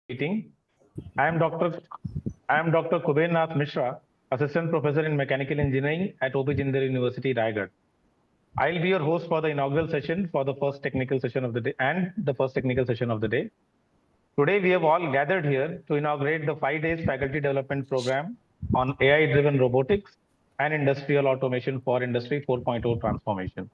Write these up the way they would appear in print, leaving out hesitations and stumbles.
meeting. I am Dr. I am Dr. Kuber Nath Mishra, Assistant Professor in Mechanical Engineering at OP Jindal University, Raigad. I'll be your host for the inaugural session for the first technical session of the day and the first technical session of the day. Today, we have all gathered here to inaugurate the 5 days faculty development program on AI-driven robotics and industrial automation for Industry 4.0 transformation.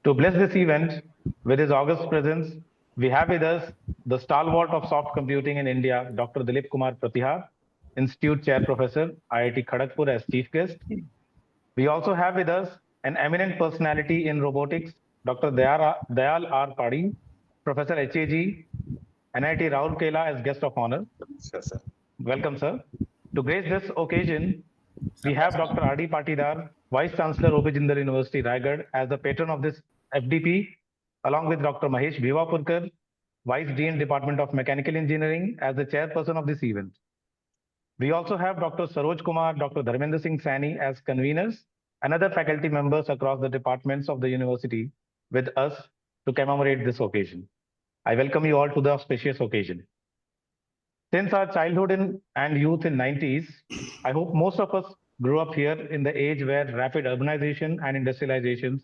To bless this event with his august presence, we have with us the stalwart of soft computing in India, Dr. Dilip Kumar Pratihar, Institute Chair Professor, IIT Kharagpur as chief guest. We also have with us an eminent personality in robotics, Dr. Dayal R. Padi, Professor HAG, NIT Rourkela as guest of honor. Sure, sir. Welcome, sir. To grace this occasion, we have Dr. R.D. Patidar, Vice Chancellor, OP Jindal University, Raigad, as the patron of this FDP, along with Dr. Mahesh Bhivapurkar, Vice Dean, Department of Mechanical Engineering, as the chairperson of this event. We also have Dr. Saroj Kumar, Dr. Dharmendra Singh Sani as conveners, and other faculty members across the departments of the university with us to commemorate this occasion. I welcome you all to the auspicious occasion. Since our childhood and youth in 90s, I hope most of us grew up here in the age where rapid urbanization and industrializations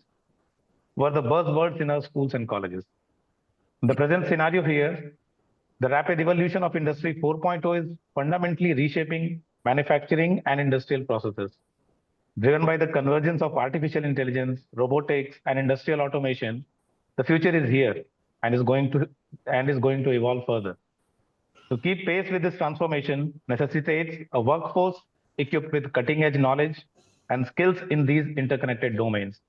were the buzzwords in our schools and colleges. In the present scenario here, the rapid evolution of Industry 4.0 is fundamentally reshaping manufacturing and industrial processes. Driven by the convergence of artificial intelligence, robotics, and industrial automation, the future is here and is going to evolve further. To keep pace with this transformation necessitates a workforce equipped with cutting-edge knowledge and skills in these interconnected domains.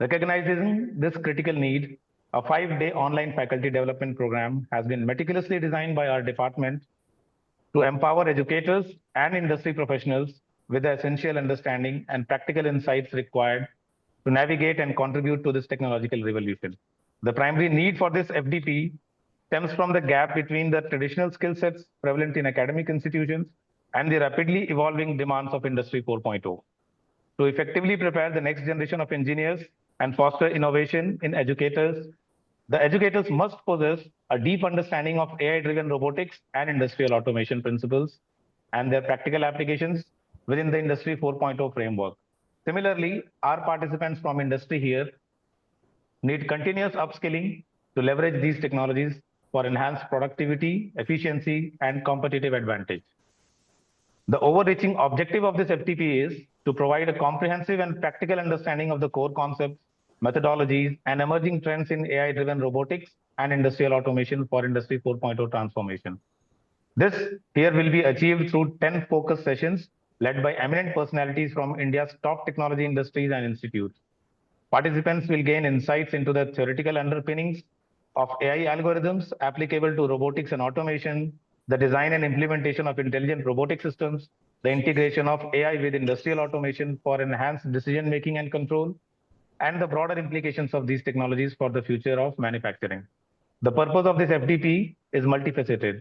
Recognizing this critical need, a 5-day online faculty development program has been meticulously designed by our department to empower educators and industry professionals with the essential understanding and practical insights required to navigate and contribute to this technological revolution. The primary need for this FDP stems from the gap between the traditional skill sets prevalent in academic institutions and the rapidly evolving demands of Industry 4.0. To effectively prepare the next generation of engineers and foster innovation in educators, the educators must possess a deep understanding of AI-driven robotics and industrial automation principles and their practical applications within the Industry 4.0 framework. Similarly, our participants from industry here need continuous upskilling to leverage these technologies for enhanced productivity, efficiency, and competitive advantage. The overreaching objective of this FTP is to provide a comprehensive and practical understanding of the core concepts, methodologies, and emerging trends in AI-driven robotics and industrial automation for Industry 4.0 transformation. This here will be achieved through 10 focus sessions led by eminent personalities from India's top technology industries and institutes. Participants will gain insights into the theoretical underpinnings of AI algorithms applicable to robotics and automation, the design and implementation of intelligent robotic systems, the integration of AI with industrial automation for enhanced decision-making and control, and the broader implications of these technologies for the future of manufacturing. The purpose of this FDP is multifaceted.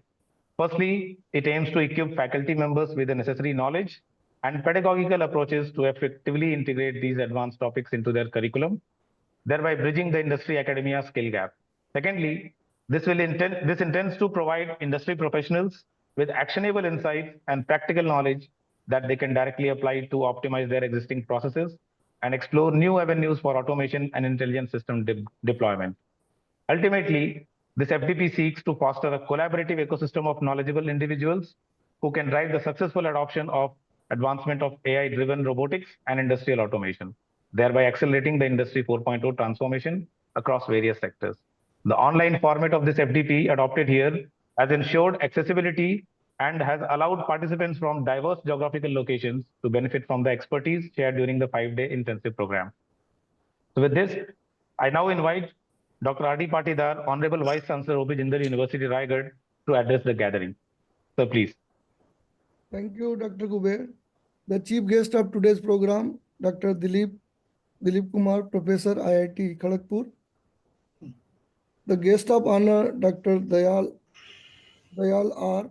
Firstly, it aims to equip faculty members with the necessary knowledge and pedagogical approaches to effectively integrate these advanced topics into their curriculum, thereby bridging the industry-academia skill gap. Secondly, this intends to provide industry professionals with actionable insights and practical knowledge that they can directly apply to optimize their existing processes and explore new avenues for automation and intelligent system deployment. Ultimately, this FDP seeks to foster a collaborative ecosystem of knowledgeable individuals who can drive the successful adoption of advancement of AI-driven robotics and industrial automation, thereby accelerating the Industry 4.0 transformation across various sectors. The online format of this FDP adopted here has ensured accessibility and has allowed participants from diverse geographical locations to benefit from the expertise shared during the 5-day intensive program. So with this, I now invite Dr. R.D. Patidar, Honorable Vice Chancellor, OP Jindal University, Raigad, to address the gathering. So please. Thank you, Dr. Kuber. The chief guest of today's program, Dr. Dilip Kumar, Professor, IIT Kharagpur. The guest of honor, Dr. Dayal R,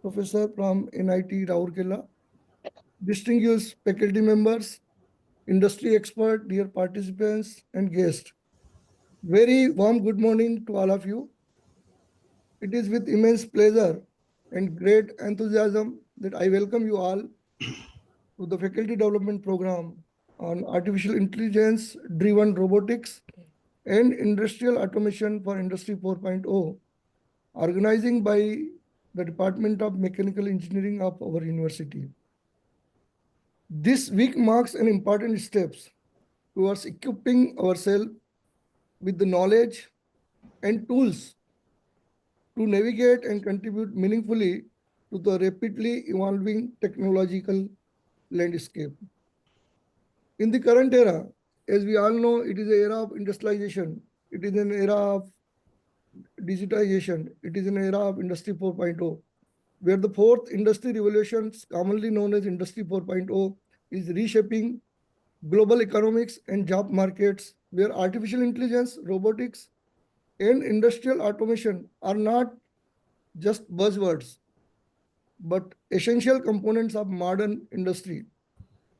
Professor from NIT Rourkela. Distinguished faculty members, industry expert, dear participants and guests. Very warm good morning to all of you. It is with immense pleasure and great enthusiasm that I welcome you all to the faculty development program on artificial intelligence driven robotics and industrial automation for Industry 4.0, organizing by the Department of Mechanical Engineering of our university. This week marks an important steps towards equipping ourselves with the knowledge and tools to navigate and contribute meaningfully to the rapidly evolving technological landscape. In the current era, as we all know, it is an era of industrialization, it is an era of digitization, it is an era of Industry 4.0, where the fourth industry revolution, commonly known as Industry 4.0, is reshaping global economics and job markets, where artificial intelligence, robotics, and industrial automation are not just buzzwords, but essential components of modern industry.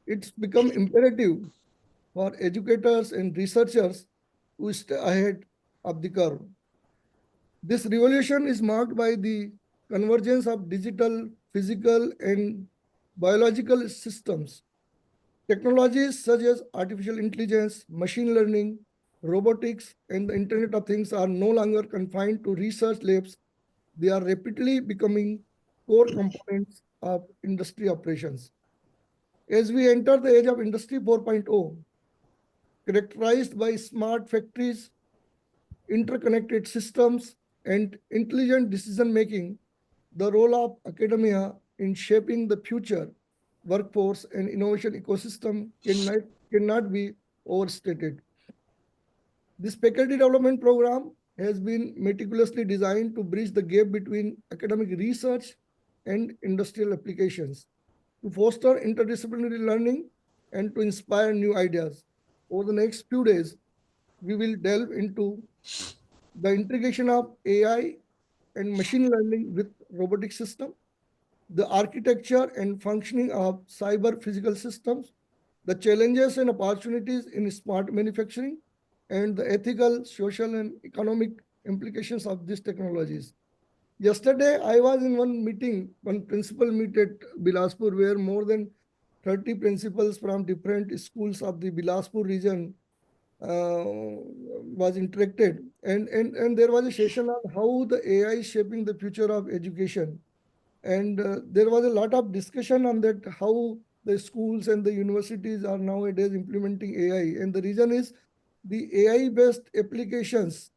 It's become imperative for educators and researchers to stay ahead of the curve. This revolution is marked by the convergence of digital, physical, and biological systems. Technologies such as artificial intelligence, machine learning, robotics, and the Internet of Things are no longer confined to research labs. They are rapidly becoming core components of industry operations. As we enter the age of Industry 4.0, characterized by smart factories, interconnected systems, and intelligent decision making, the role of academia in shaping the future workforce and innovation ecosystem cannot be overstated. This faculty development program has been meticulously designed to bridge the gap between academic research and industrial applications, to foster interdisciplinary learning, and to inspire new ideas. Over the next few days, we will delve into the integration of AI and machine learning with robotic system, the architecture and functioning of cyber physical systems, the challenges and opportunities in smart manufacturing, and the ethical, social, and economic implications of these technologies. Yesterday, I was in one meeting, one principal meet at Bilaspur, where more than 30 principals from different schools of the Bilaspur region was interacted. And there was a session on how the AI is shaping the future of education. And there was a lot of discussion on that, how the schools and the universities are nowadays implementing AI. And the reason is the AI-based applications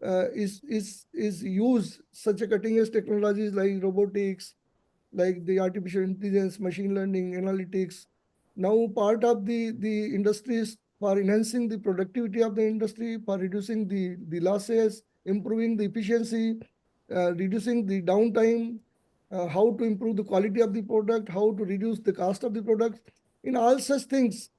is use such a cutting edge technologies like robotics, like the artificial intelligence, machine learning, analytics. Now part of the industries for enhancing the productivity of the industry, for reducing the losses, improving the efficiency, reducing the downtime, how to improve the quality of the product, how to reduce the cost of the product. In all such things,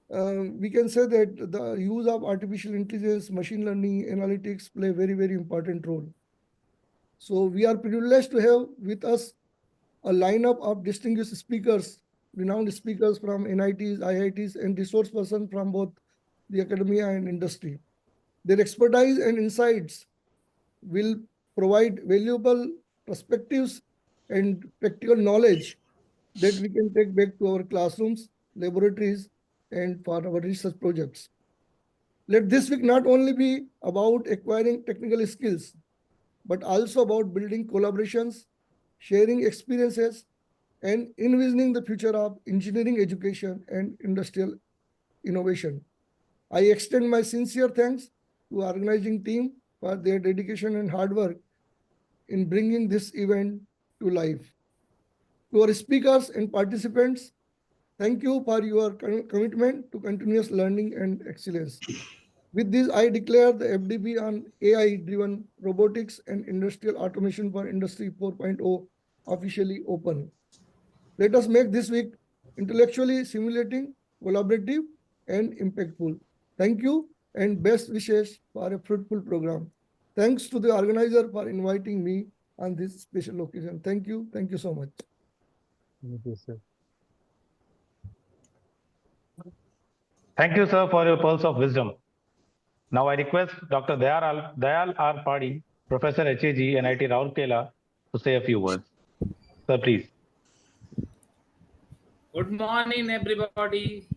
we can say that the use of artificial intelligence, machine learning, analytics play a very, very important role. So we are privileged to have with us a lineup of distinguished speakers, renowned speakers from NITs, IITs, and resource persons from both the academia and industry. Their expertise and insights will provide valuable perspectives and practical knowledge that we can take back to our classrooms, laboratories, and for our research projects. Let this week not only be about acquiring technical skills, but also about building collaborations, sharing experiences, and envisioning the future of engineering education and industrial innovation. I extend my sincere thanks to our organizing team for their dedication and hard work in bringing this event to life. To our speakers and participants, thank you for your commitment to continuous learning and excellence. With this, I declare the FDP on AI-driven robotics and industrial automation for Industry 4.0 officially open. Let us make this week intellectually stimulating, collaborative, and impactful. Thank you and best wishes for a fruitful program. Thanks to the organizer for inviting me on this special occasion. Thank you. Thank you so much. Thank you, sir. Thank you, sir, for your pearls of wisdom. Now I request Dr. Dayal R. Padi, Professor HAG, NIT Rourkela, to say a few words. Sir, please. Good morning, everybody.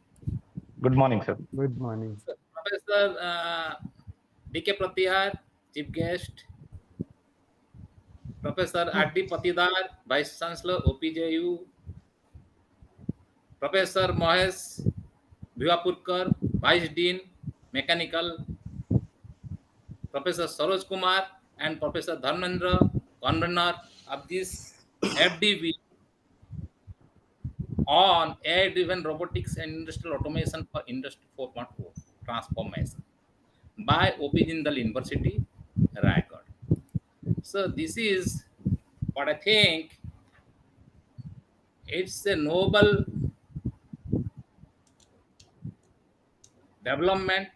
Good morning, sir. Good morning. Professor D.K. Pratyar, Chief Guest. Professor R.D. Patidar, Vice Chancellor, OPJU. Professor Mahesh Bhivapurkar, Vice Dean, Mechanical. Professor Saroj Kumar and Professor Dharmendra, convener of this FDV on AI-driven robotics and industrial automation for Industry 4.0 transformation by OP Jindal University, Raigad. So this is what I think. It's a noble development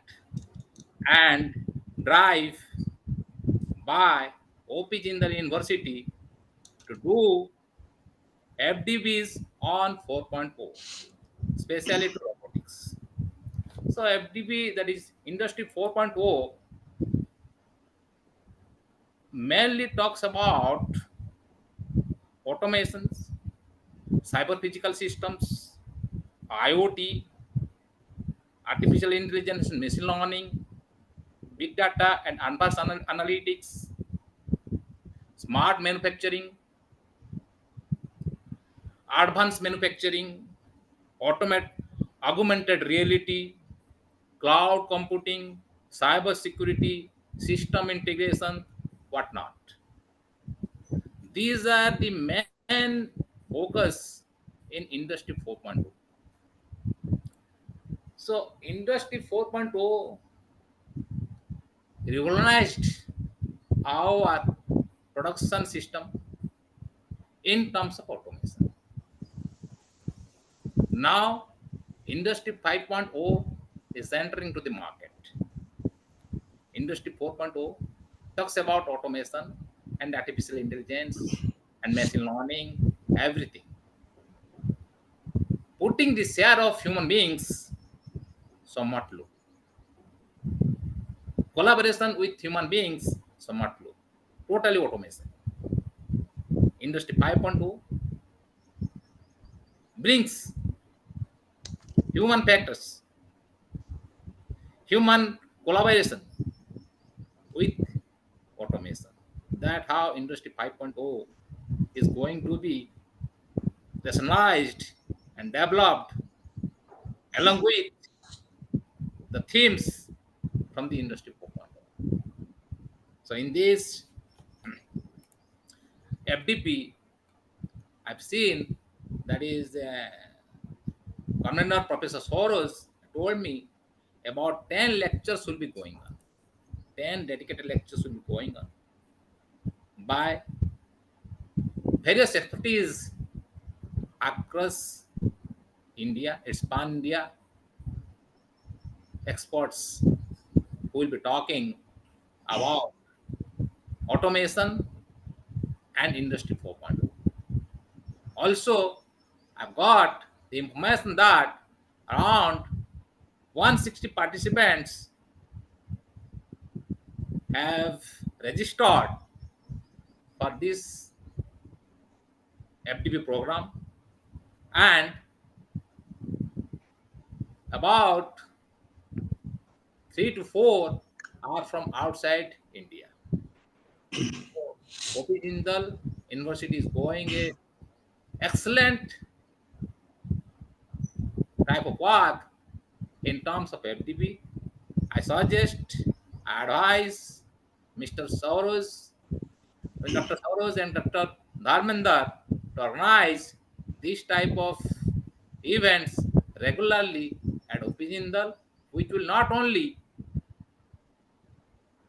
and drive by OP Jindal University to do FDBs on 4.0, especially to robotics. So FDB, that is Industry 4.0, mainly talks about automations, cyber physical systems, IoT, artificial intelligence and machine learning, big data and advanced analytics, smart manufacturing, advanced manufacturing, automate, augmented reality, cloud computing, cyber security, system integration, whatnot. These are the main focus in Industry 4.0. So Industry 4.0 revolutionized our production system in terms of automation. Now, Industry 5.0 is entering to the market. Industry 4.0 talks about automation and artificial intelligence and machine learning, everything. Putting the share of human beings somewhat low. Collaboration with human beings somewhat low. Totally automation. Industry 5.0 brings human factors, human collaboration with automation. That how Industry 5.0 is going to be rationalized and developed along with the themes from the Industry 4.0. So in this FDP, I've seen that is convener Professor Soros told me about 10 lectures will be going on. 10 dedicated lectures will be going on by various expertise across India, it's pan India experts who will be talking about automation and Industry 4.0. Also, I've got the information that around 160 participants have registered for this FDP program, and about 3 to 4 are from outside India. OP Jindal University is going a excellent type of work in terms of FDP. I suggest, I advise Mr. Soros, Dr. Soros and Dr. Dharmender to organize this type of events regularly at OP Jindal, which will not only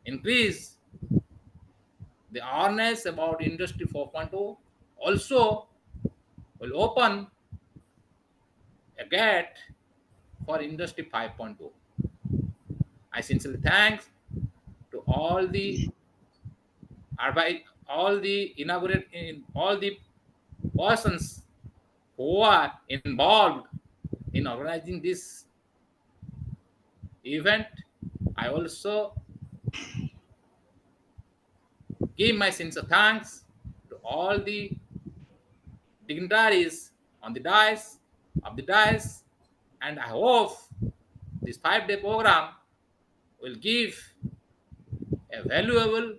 increase the awareness about Industry 4.0, also will open a gate for Industry 5.0. I sincerely thanks to all the inaugurate in all the persons who are involved in organizing this event. I also give my sincere thanks to all the dignitaries on the dais, and I hope this 5-day program will give a valuable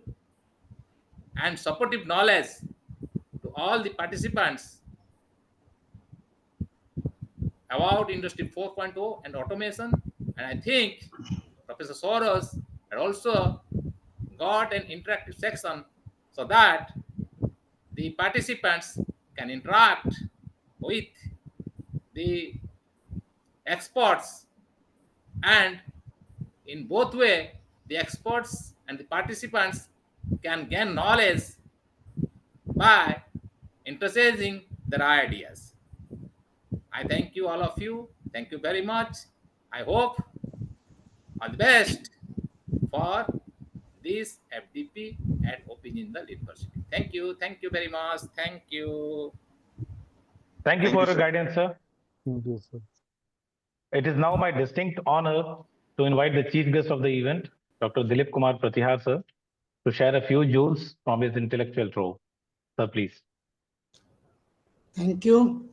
and supportive knowledge to all the participants about Industry 4.0 and automation. And I think Professor Soros had also got an interactive section so that the participants can interact with the experts, and in both way the experts and the participants can gain knowledge by interchanging their ideas. I thank you, all of you. Thank you very much. I hope all the best for this FDP at Open Jindal University. Thank you. Thank you very much. Thank you. Thank you Thank for you, your sir. guidance, sir. Thank you, sir. It is now my distinct honor to invite the chief guest of the event, Dr. Dilip Kumar Pratihar, sir, to share a few jewels from his intellectual trove. Sir, please. Thank you.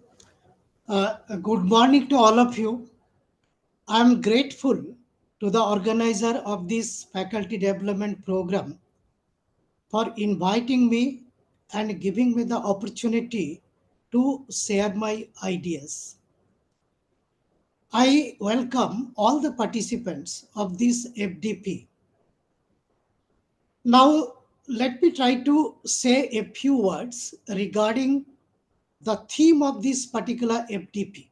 Good morning to all of you. I am grateful to the organizer of this faculty development program for inviting me and giving me the opportunity to share my ideas. I welcome all the participants of this FDP. Now, let me try to say a few words regarding the theme of this particular FDP.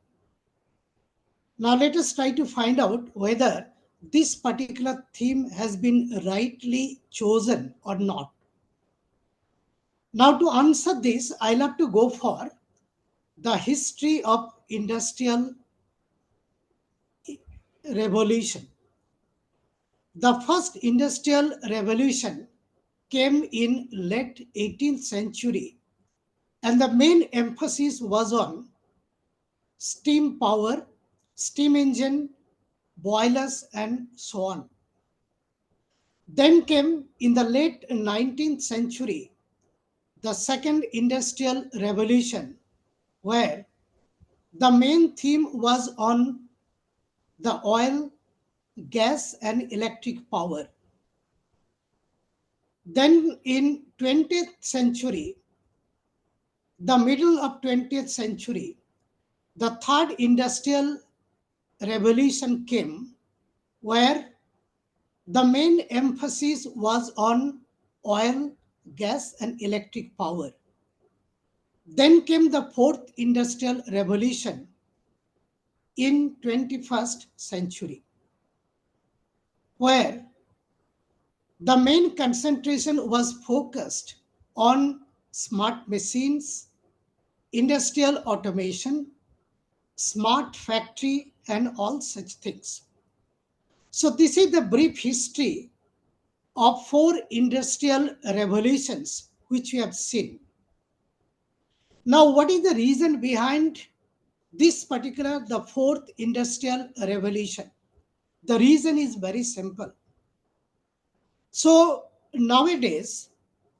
Now let us try to find out whether this particular theme has been rightly chosen or not. Now to answer this, I'll have to go for the history of industrial revolution. The first industrial revolution came in late 18th century, and the main emphasis was on steam power, steam engine, boilers, and so on. Then came in the late 19th century the second industrial revolution, where the main theme was on the oil, gas, and electric power. Then in 20th century, the middle of 20th century, the third industrial revolution came, where the main emphasis was on oil, gas, and electric power. Then came the fourth industrial revolution in 21st century, where the main concentration was focused on smart machines, industrial automation, smart factory, and all such things. So this is the brief history of four industrial revolutions which we have seen. Now, what is the reason behind this particular, the fourth industrial revolution? The reason is very simple. So nowadays,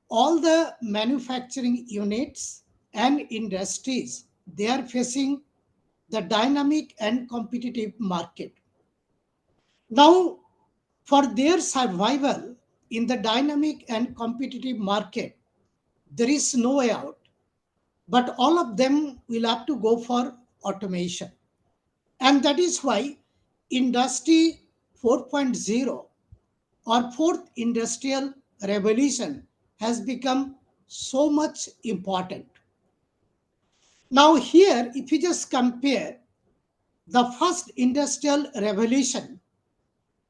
all the manufacturing units and industries, they are facing the dynamic and competitive market. Now, for their survival in the dynamic and competitive market, there is no way out. But all of them will have to go for automation. And that is why Industry 4.0 or fourth industrial revolution has become so much important. Now here, if you just compare the first industrial revolution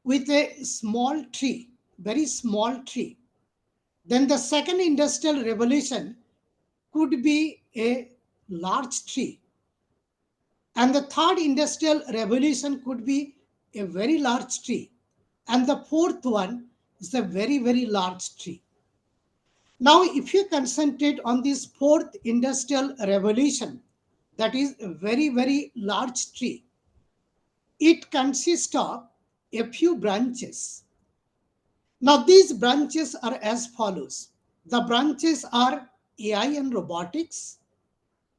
with a small tree, very small tree, then the second industrial revolution could be a large tree. And the third industrial revolution could be a very large tree. And the fourth one is a very, very large tree. Now, if you concentrate on this fourth industrial revolution, that is a very, very large tree, it consists of a few branches. Now, these branches are as follows. The branches are AI and robotics.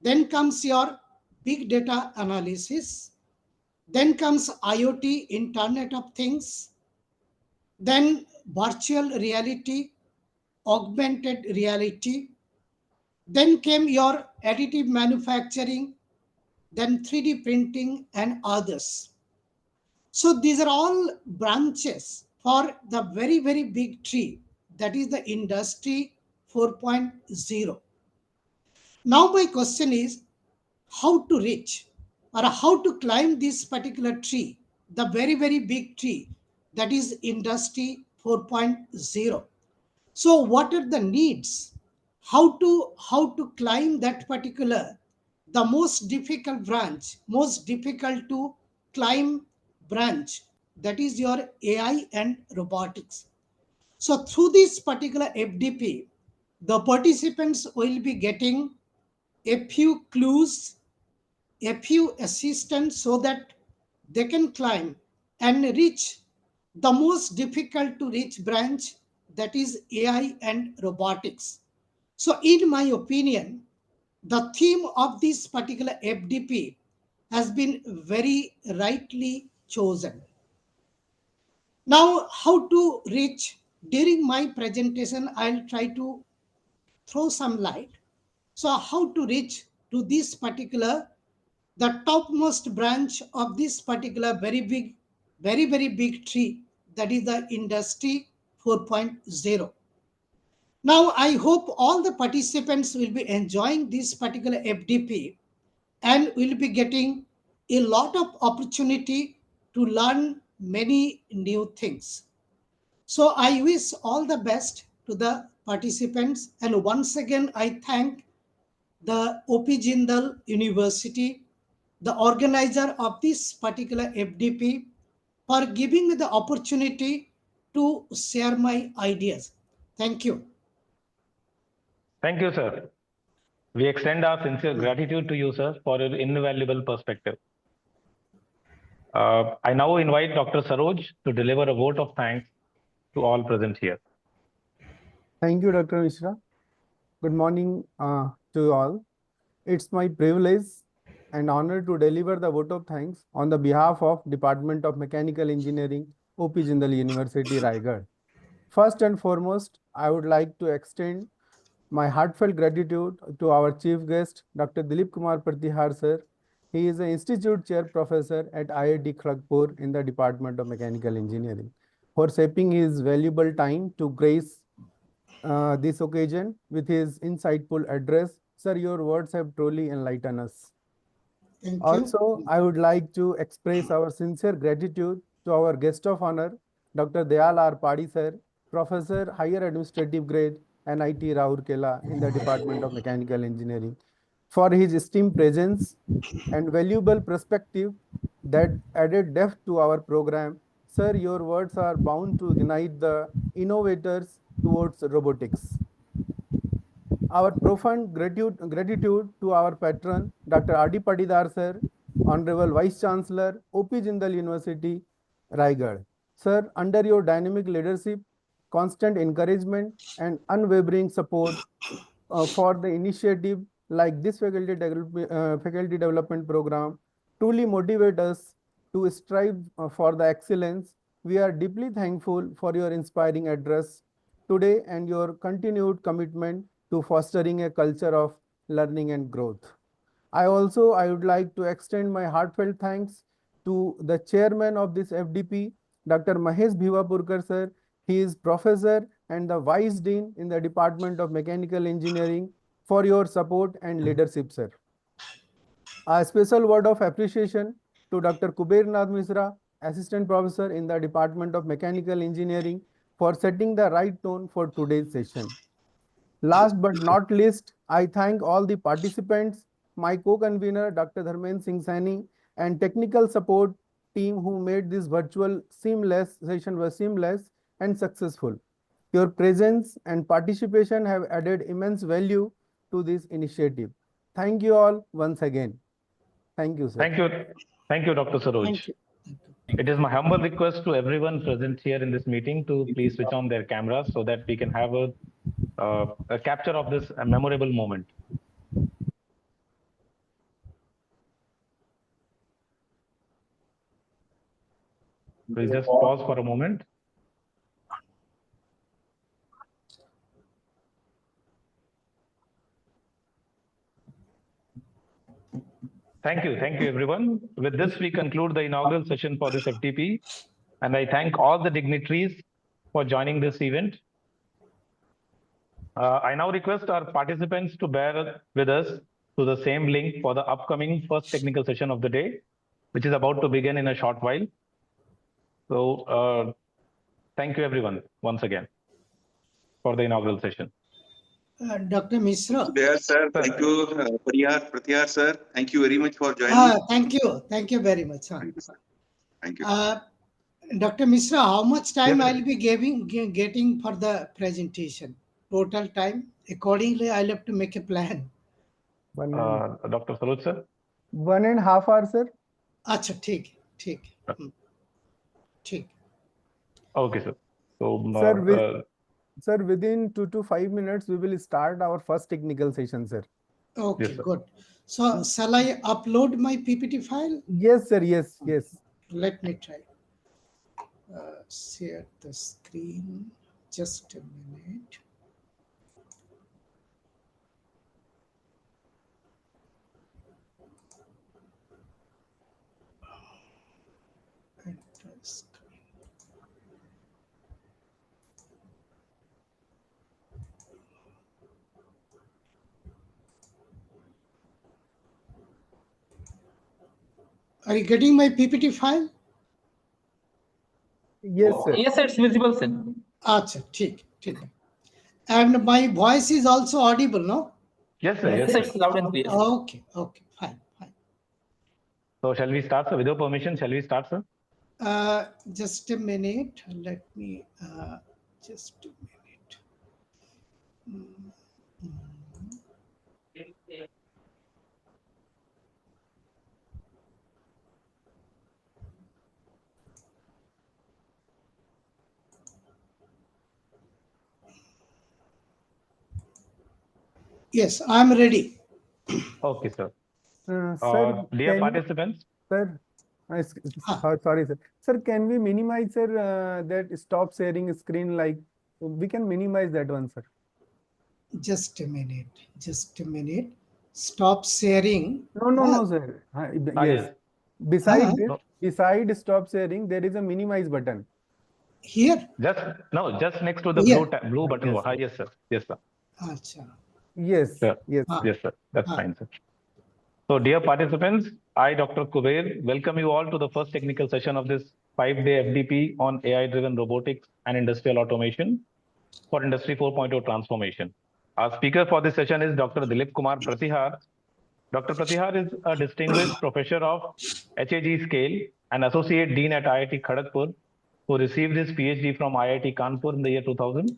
Then comes your big data analysis. Then comes IoT, Internet of Things. Then virtual reality, augmented reality. Then came your additive manufacturing, then 3D printing and others. So these are all branches for the very, very big tree, that is the industry 4.0. Now my question is how to reach or how to climb this particular tree, the very, very big tree, that is industry 4.0. So what are the needs? How to climb that particular, the most difficult branch, most difficult to climb branch, that is your AI and robotics. So through this particular FDP, the participants will be getting a few clues, a few assistance so that they can climb and reach the most difficult to reach branch, that is AI and robotics. So in my opinion, the theme of this particular FDP has been very rightly chosen. Now, how to reach? During my presentation, I'll try to throw some light. So how to reach to this particular, the topmost branch of this particular very big, very, very big tree, that is the industry 4.0. Now, I hope all the participants will be enjoying this particular FDP and will be getting a lot of opportunity to learn many new things. So I wish all the best to the participants. And once again, I thank the OP Jindal University, the organizer of this particular FDP, for giving me the opportunity to share my ideas. Thank you. Thank you, sir. We extend our sincere gratitude to you, sir, for your invaluable perspective. I now invite Dr. Saroj to deliver a vote of thanks to all present here. Thank you, Dr. Mishra. Good morning to all. It's my privilege and honor to deliver the vote of thanks on the behalf of Department of Mechanical Engineering, OP Jindal University, Raigad. First and foremost, I would like to extend my heartfelt gratitude to our chief guest, Dr. Dilip Kumar Pratihar, sir. He is an institute chair professor at IIT Kharagpur in the Department of Mechanical Engineering, for shaping his valuable time to grace this occasion with his insightful address. Sir, your words have truly enlightened us. Thank you. Also, I would like to express our sincere gratitude to our guest of honor, Dr. Dayal R. Padi, sir, Professor, Higher Administrative Grade, NIT Rourkela in the Department of Mechanical Engineering, for his esteemed presence and valuable perspective that added depth to our program. Sir, your words are bound to ignite the innovators towards robotics. Our profound gratitude to our patron, Dr. R.D. Patidar, sir, Honorable Vice Chancellor, OP Jindal University, Raigad. Sir, under your dynamic leadership, constant encouragement, and unwavering support for the initiative like this faculty development program truly motivate us to strive for the excellence. We are deeply thankful for your inspiring address today and your continued commitment to fostering a culture of learning and growth. I would like to extend my heartfelt thanks to the chairman of this FDP, Dr. Mahesh Bhivapurkar, sir. He is professor and the vice dean in the Department of Mechanical Engineering, for your support and leadership, sir. A special word of appreciation to Dr. Kuber Nath Misra, assistant professor in the Department of Mechanical Engineering, for setting the right tone for today's session. Last but not least, I thank all the participants, my co-convener Dr. Dharmen Singh Saini, and technical support team who made this virtual session was seamless and successful. Your presence and participation have added immense value to this initiative. Thank you all once again. Thank you, sir. Thank you, Dr. Saroj. Thank you. It is my humble request to everyone present here in this meeting to please switch on their cameras so that we can have a a capture of this memorable moment. We'll just pause for a moment. Thank you everyone. With this, we conclude the inaugural session for this FTP, and I thank all the dignitaries for joining this event. I now request our participants to bear with us to the same link for the upcoming first technical session of the day, which is about to begin in a short while. So thank you everyone once again for the inaugural session. Dr. Mishra. Dear sir, thank you, Pratyahar sir. Thank you very much for joining. Thank you very much. Thank you, sir. Thank you. Dr. Mishra, how much time Yes, I'll be getting for the presentation? Total time? Accordingly, I'll have to make a plan. Dr. Saroj sir? 1.5 hours, sir. अच्छा ठीक ठीक. Okay, sir. So, Sir, within 2 to 5 minutes, we will start our first technical session, sir. Okay, yes, sir. good. So, shall I upload my PPT file? Yes, sir. Yes. Let me try. Share the screen. Just a minute. Enter screen. Are you getting my PPT file? Yes, sir. Yes, it's visible, sir. Acha, ठीक. And my voice is also audible, no? Yes, sir. Yes, it's loud and clear. Okay, fine. So, shall we start, sir? With your permission, shall we start, sir? Just a minute. Let me just a minute. Yes, I'm ready. Okay, sir. Sir, Dear participants. Sir, sorry, sir. Sir, can we minimize, sir, that stop sharing screen? Like, we can minimize that one, sir. Just a minute. Stop sharing. No, sir. Yes. Beside stop sharing, there is a minimize button. Here? Just next to the blue button. Yes, sir. Yes, sir. Achha. Yes. Sir. Yes. Yes, sir. That's fine, sir. So, dear participants, I, Dr. Kuber, welcome you all to the first technical session of this 5-day FDP on AI-driven robotics and industrial automation for Industry 4.0 transformation. Our speaker for this session is Dr. Dilip Kumar Pratyahar. Dr. Pratyahar is a distinguished professor of HAG scale and associate dean at IIT Kharagpur, who received his PhD from IIT Kanpur in the year 2000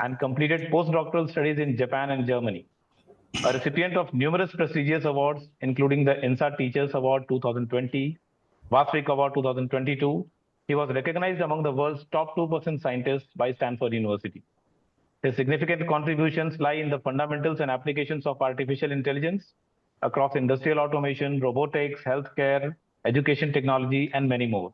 and completed postdoctoral studies in Japan and Germany. A recipient of numerous prestigious awards, including the INSA Teachers Award 2020, Vasvik Award 2022, he was recognized among the world's top 2% scientists by Stanford University. His significant contributions lie in the fundamentals and applications of artificial intelligence across industrial automation, robotics, healthcare, education technology, and many more.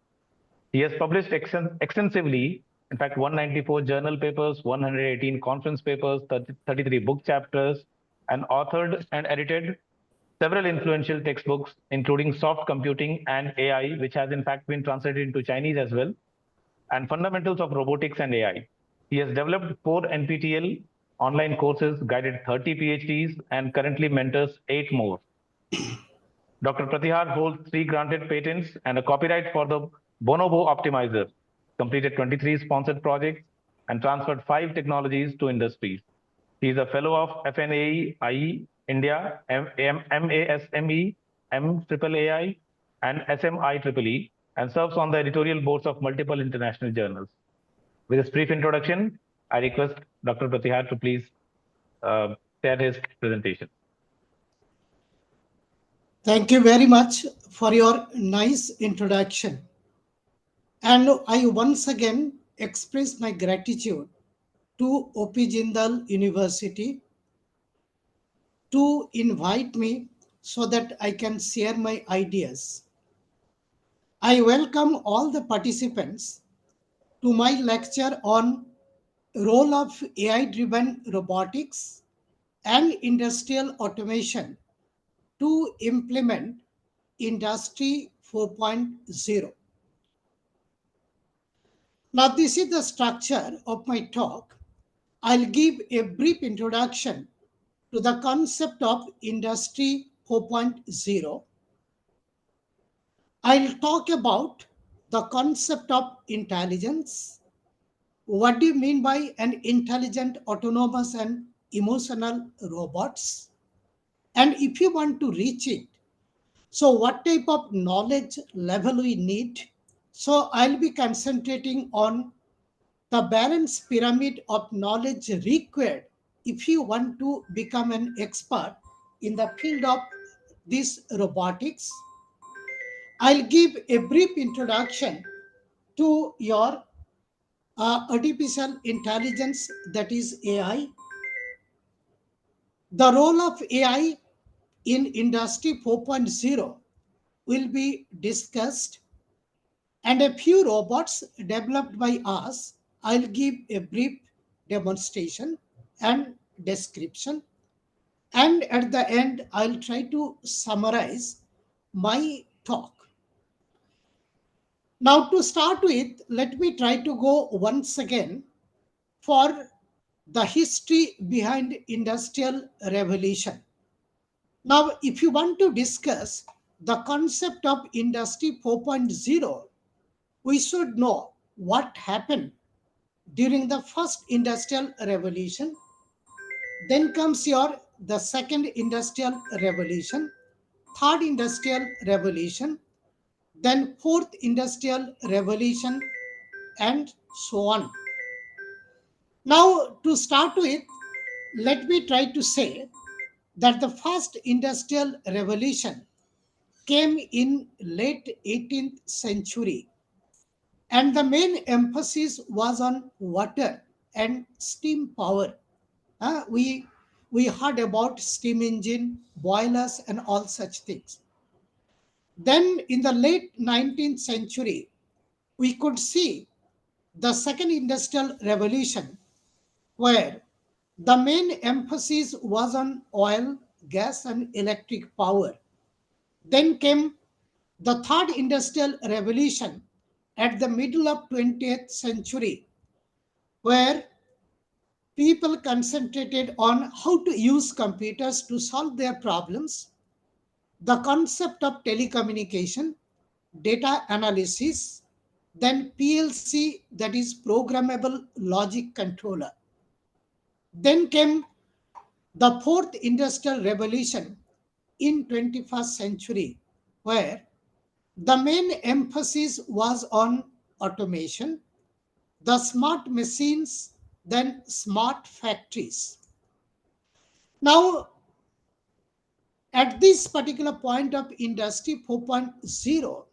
He has published extensively, in fact, 194 journal papers, 118 conference papers, 33 book chapters, and authored and edited several influential textbooks, including Soft Computing and AI, which has in fact been translated into Chinese as well, and Fundamentals of Robotics and AI. He has developed 4 NPTEL online courses, guided 30 PhDs, and currently mentors 8 more. Dr. Pratyahar holds 3 granted patents and a copyright for the Bonobo Optimizer, completed 23 sponsored projects, and transferred 5 technologies to industries. He is a fellow of FNAE India, MASME, MAAI, and SMIEEE, and serves on the editorial boards of multiple international journals. With this brief introduction, I request Dr. Pratyahar to please share his presentation. Thank you very much for your nice introduction. And I once again express my gratitude to OP Jindal University to invite me so that I can share my ideas. I welcome all the participants to my lecture on role of AI-driven robotics and industrial automation to implement Industry 4.0. Now, this is the structure of my talk. I'll give a brief introduction to the concept of Industry 4.0. I'll talk about the concept of intelligence. What do you mean by an intelligent, autonomous, and emotional robots? And if you want to reach it, so what type of knowledge level we need? So I'll be concentrating on the balanced pyramid of knowledge required if you want to become an expert in the field of this robotics. I'll give a brief introduction to your artificial intelligence, that is AI, the role of AI in Industry 4.0 will be discussed, and a few robots developed by us. I'll give a brief demonstration and description, and at the end, I'll try to summarize my talk. Now, to start with, let me try to go once again for the history behind industrial revolution. Now, if you want to discuss the concept of Industry 4.0, we should know what happened during the first industrial revolution. Then comes your the second industrial revolution, third industrial revolution, then fourth industrial revolution, and so on. Now, to start with, let me try to say that the first industrial revolution came in late 18th century, and the main emphasis was on water and steam power. We heard about steam engine, boilers, and all such things. Then in the late 19th century, we could see the second industrial revolution, where the main emphasis was on oil, gas, and electric power. Then came the third industrial revolution at the middle of 20th century, where people concentrated on how to use computers to solve their problems, the concept of telecommunication, data analysis, then PLC, that is programmable logic controller. Then came the fourth industrial revolution in 21st century, where the main emphasis was on automation, the smart machines, then smart factories. Now, at this particular point of Industry 4.0,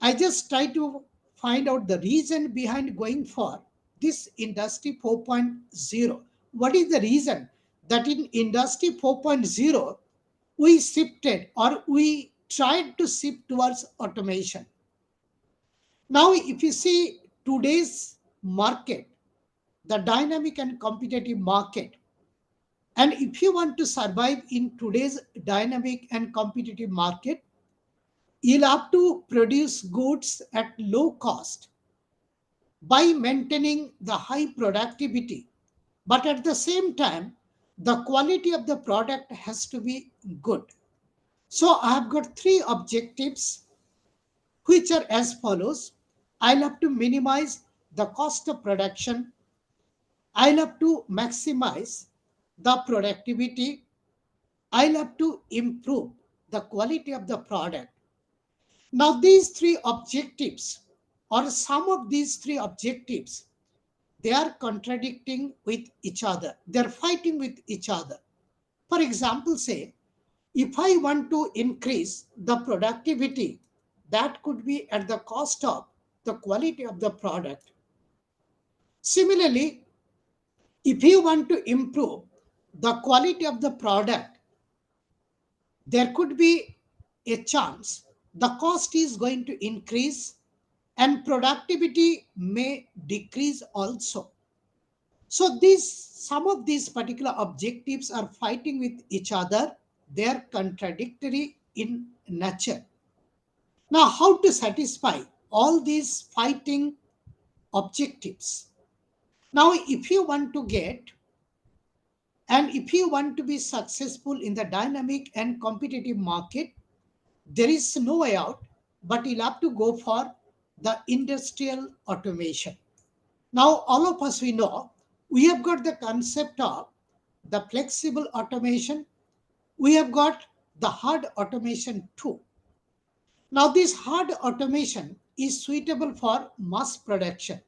I just try to find out the reason behind going for this Industry 4.0. What is the reason that in Industry 4.0 we shifted or we tried to shift towards automation? Now, if you see today's market, the dynamic and competitive market, and if you want to survive in today's dynamic and competitive market, you'll have to produce goods at low cost by maintaining the high productivity. But at the same time, the quality of the product has to be good. So I have got three objectives, which are as follows. I'll have to minimize the cost of production. I'll have to maximize the productivity. I'll have to improve the quality of the product. Now, these three objectives, or some of these three objectives, they are contradicting with each other. They're fighting with each other. For example, say, if I want to increase the productivity, that could be at the cost of the quality of the product. Similarly, If you want to improve the quality of the product, there could be a chance the cost is going to increase and productivity may decrease also. So some of these particular objectives are fighting with each other. They are contradictory in nature. Now, how to satisfy all these fighting objectives? Now, if you want to get and if you want to be successful in the dynamic and competitive market, there is no way out, but you'll have to go for the industrial automation. Now, all of us, we know, we have got the concept of the flexible automation. We have got the hard automation too. Now, this hard automation is suitable for mass production.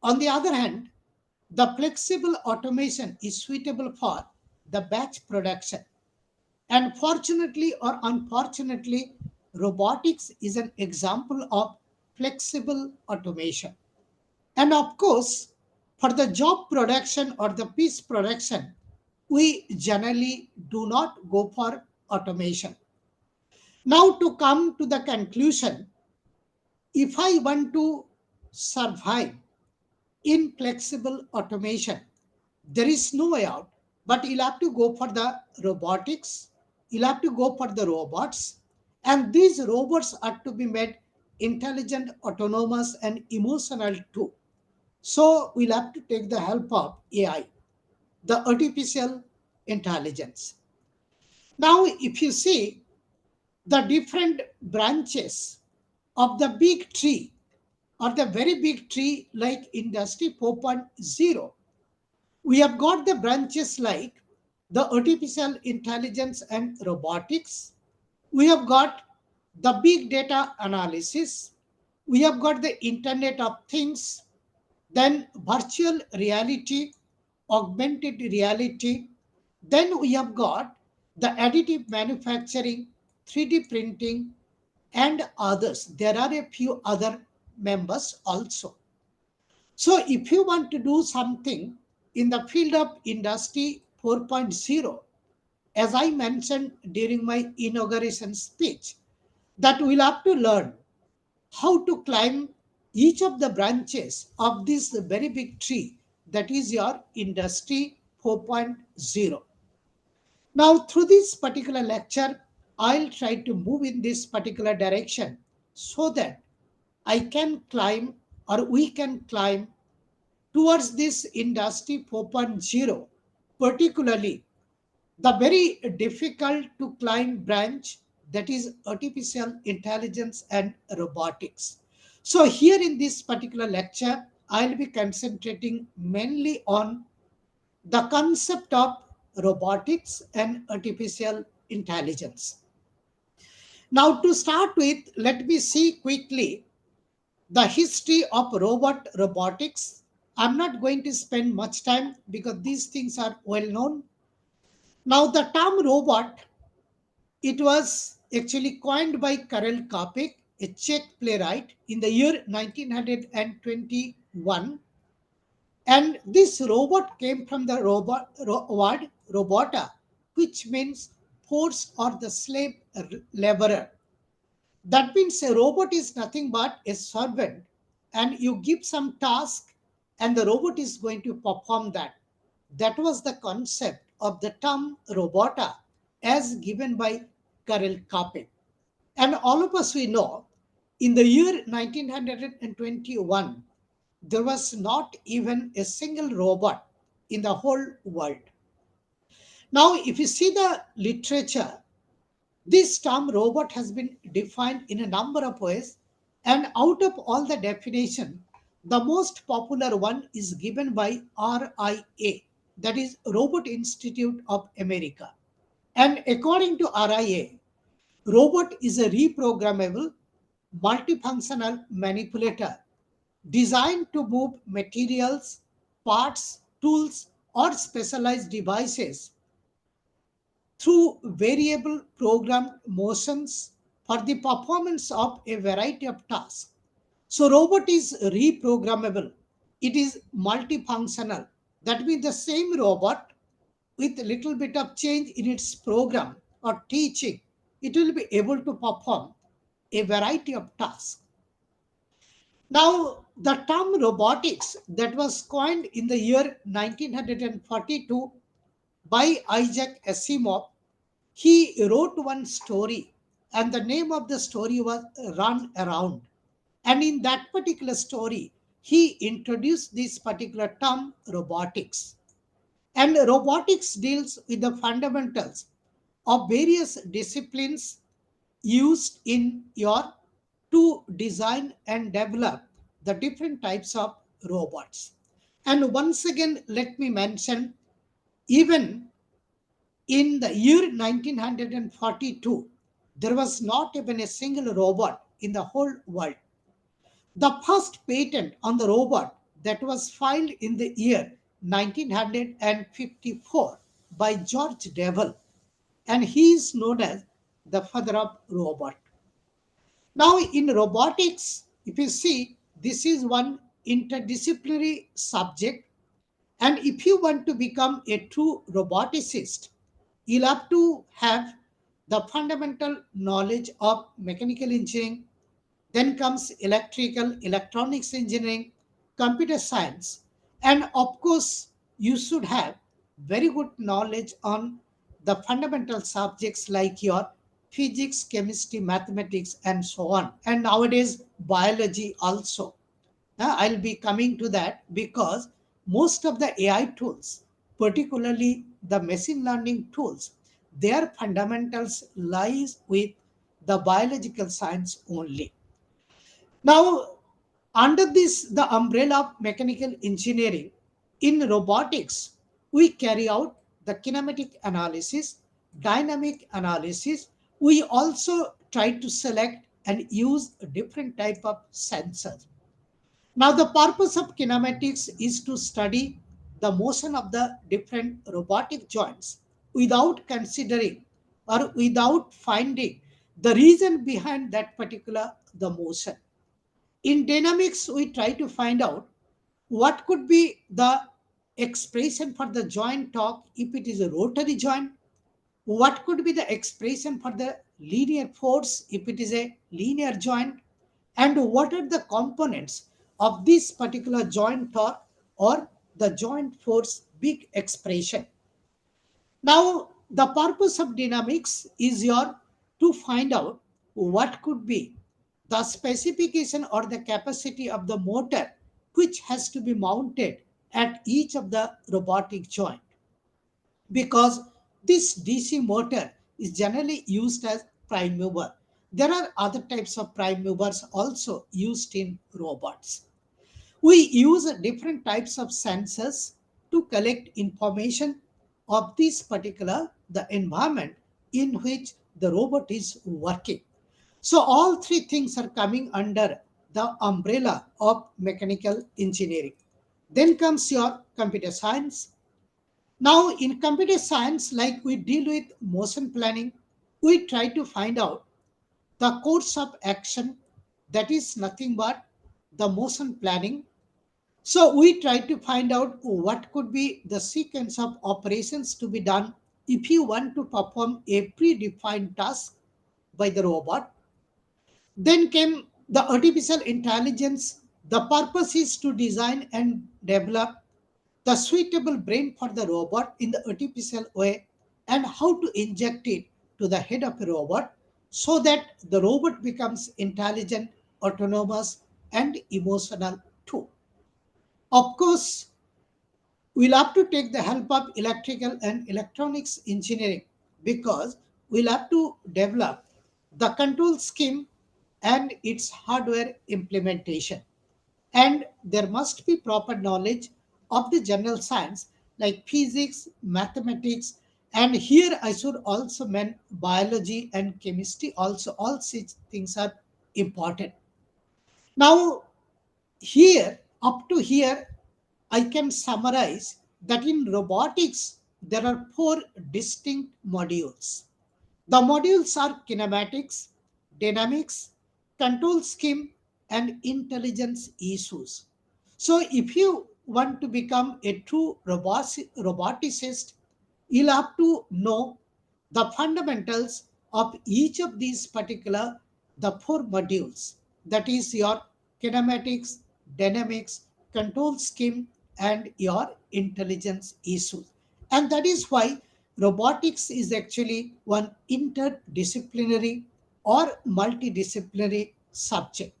On the other hand, the flexible automation is suitable for the batch production. And fortunately or unfortunately, robotics is an example of flexible automation. And of course, for the job production or the piece production, we generally do not go for automation. Now, to come to the conclusion, if I want to survive in flexible automation, there is no way out, but you'll have to go for the robotics, you'll have to go for the robots, and these robots are to be made intelligent, autonomous, and emotional too. So we'll have to take the help of AI, the artificial intelligence. Now, if you see the different branches of the big tree or the very big tree like Industry 4.0, we have got the branches like the artificial intelligence and robotics. We have got the big data analysis. We have got the Internet of Things, then virtual reality, augmented reality. Then we have got the additive manufacturing, 3D printing, and others. There are a few other members also. So if you want to do something in the field of Industry 4.0, as I mentioned during my inauguration speech, that we'll have to learn how to climb each of the branches of this very big tree that is your Industry 4.0. Now, through this particular lecture, I'll try to move in this particular direction so that I can climb or we can climb towards this Industry 4.0, particularly the very difficult to climb branch that is artificial intelligence and robotics. So here in this particular lecture, I'll be concentrating mainly on the concept of robotics and artificial intelligence. Now to start with, let me see quickly the history of robotics. I'm not going to spend much time because these things are well known. Now the term robot, it was actually coined by Karel Kapek, a Czech playwright, in the year 1921. And this robot came from the word robota, which means force or the slave laborer. That means a robot is nothing but a servant, and you give some task, and the robot is going to perform that. That was the concept of the term robota as given by Karel Kapek. And all of us we know, in the year 1921, there was not even a single robot in the whole world. Now, if you see the literature, this term robot has been defined in a number of ways, and out of all the definition, the most popular one is given by RIA, that is Robot Institute of America. And according to RIA, robot is a reprogrammable, multifunctional manipulator designed to move materials, parts, tools, or specialized devices through variable programmed motions for the performance of a variety of tasks. So robot is reprogrammable. It is multifunctional. That means the same robot with a little bit of change in its program or teaching, it will be able to perform a variety of tasks. Now, the term robotics that was coined in the year 1942 by Isaac Asimov, he wrote one story, and the name of the story was Run Around. And in that particular story, he introduced this particular term robotics. And robotics deals with the fundamentals of various disciplines used in your to design and develop the different types of robots. And once again, let me mention, even in the year 1942, there was not even a single robot in the whole world. The first patent on the robot that was filed in the year 1954 by George Devil, and he is known as the father of robot. Now, in robotics, if you see, this is one interdisciplinary subject, and if you want to become a true roboticist, you'll have to have the fundamental knowledge of mechanical engineering. Then comes electrical, electronics engineering, computer science, and of course, you should have very good knowledge on the fundamental subjects like your physics, chemistry, mathematics, and so on. And nowadays, biology also. I'll be coming to that because most of the AI tools, particularly the machine learning tools, their fundamentals lies with the biological science only. Now, under this, the umbrella of mechanical engineering, in robotics, we carry out the kinematic analysis, dynamic analysis. We also try to select and use a different type of sensors. Now, the purpose of kinematics is to study the motion of the different robotic joints without considering or without finding the reason behind that particular the motion. In dynamics, we try to find out what could be the expression for the joint torque if it is a rotary joint, what could be the expression for the linear force if it is a linear joint, and what are the components of this particular joint torque or the joint force big expression. Now, the purpose of dynamics is your to find out what could be the specification or the capacity of the motor which has to be mounted at each of the robotic joint, because this DC motor is generally used as prime mover. There are other types of prime movers also used in robots. We use different types of sensors to collect information of this particular the environment in which the robot is working. So all three things are coming under the umbrella of mechanical engineering. Then comes your computer science. Now, in computer science, like we deal with motion planning, we try to find out the course of action, that is nothing but the motion planning. So we try to find out what could be the sequence of operations to be done if you want to perform a predefined task by the robot. Then came the artificial intelligence. The purpose is to design and develop the suitable brain for the robot in the artificial way, and how to inject it to the head of a robot so that the robot becomes intelligent, autonomous, and emotional too. Of course, we'll have to take the help of electrical and electronics engineering, because we'll have to develop the control scheme and its hardware implementation. And there must be proper knowledge of the general science like physics, mathematics, and here I should also mention biology and chemistry also. All such things are important. Now, here, up to here, I can summarize that in robotics, there are four distinct modules. The modules are kinematics, dynamics, control scheme, and intelligence issues. So, if you want to become a true roboticist, you'll have to know the fundamentals of each of these particular the four modules, that is your kinematics, dynamics, control scheme, and your intelligence issues. And that is why robotics is actually one interdisciplinary or multidisciplinary subject.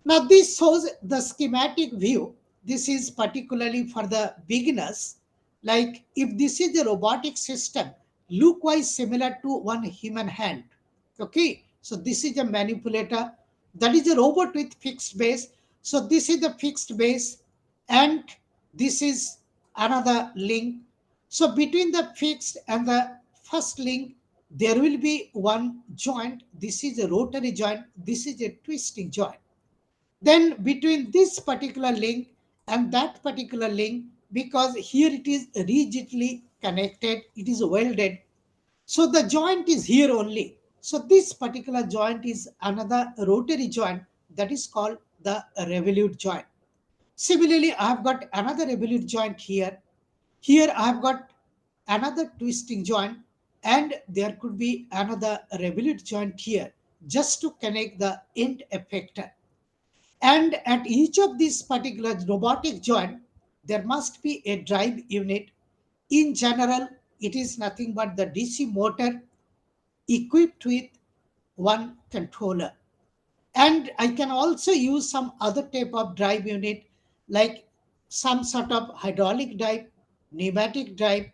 Now, this shows the schematic view. This is particularly for the beginners. Like if this is a robotic system, look wise similar to one human hand. Okay, so this is a manipulator. That is a robot with fixed base. So this is the fixed base, and this is another link. So between the fixed and the first link, there will be one joint. This is a rotary joint. This is a twisting joint. Then between this particular link and that particular link, because here it is rigidly connected, it is welded, so the joint is here only. So this particular joint is another rotary joint, that is called the revolute joint. Similarly, I have got another revolute joint here. Here I have got another twisting joint, and there could be another revolute joint here, just to connect the end effector. And at each of these particular robotic joint, there must be a drive unit. In general, it is nothing but the DC motor equipped with one controller. And I can also use some other type of drive unit, like some sort of hydraulic drive, pneumatic drive,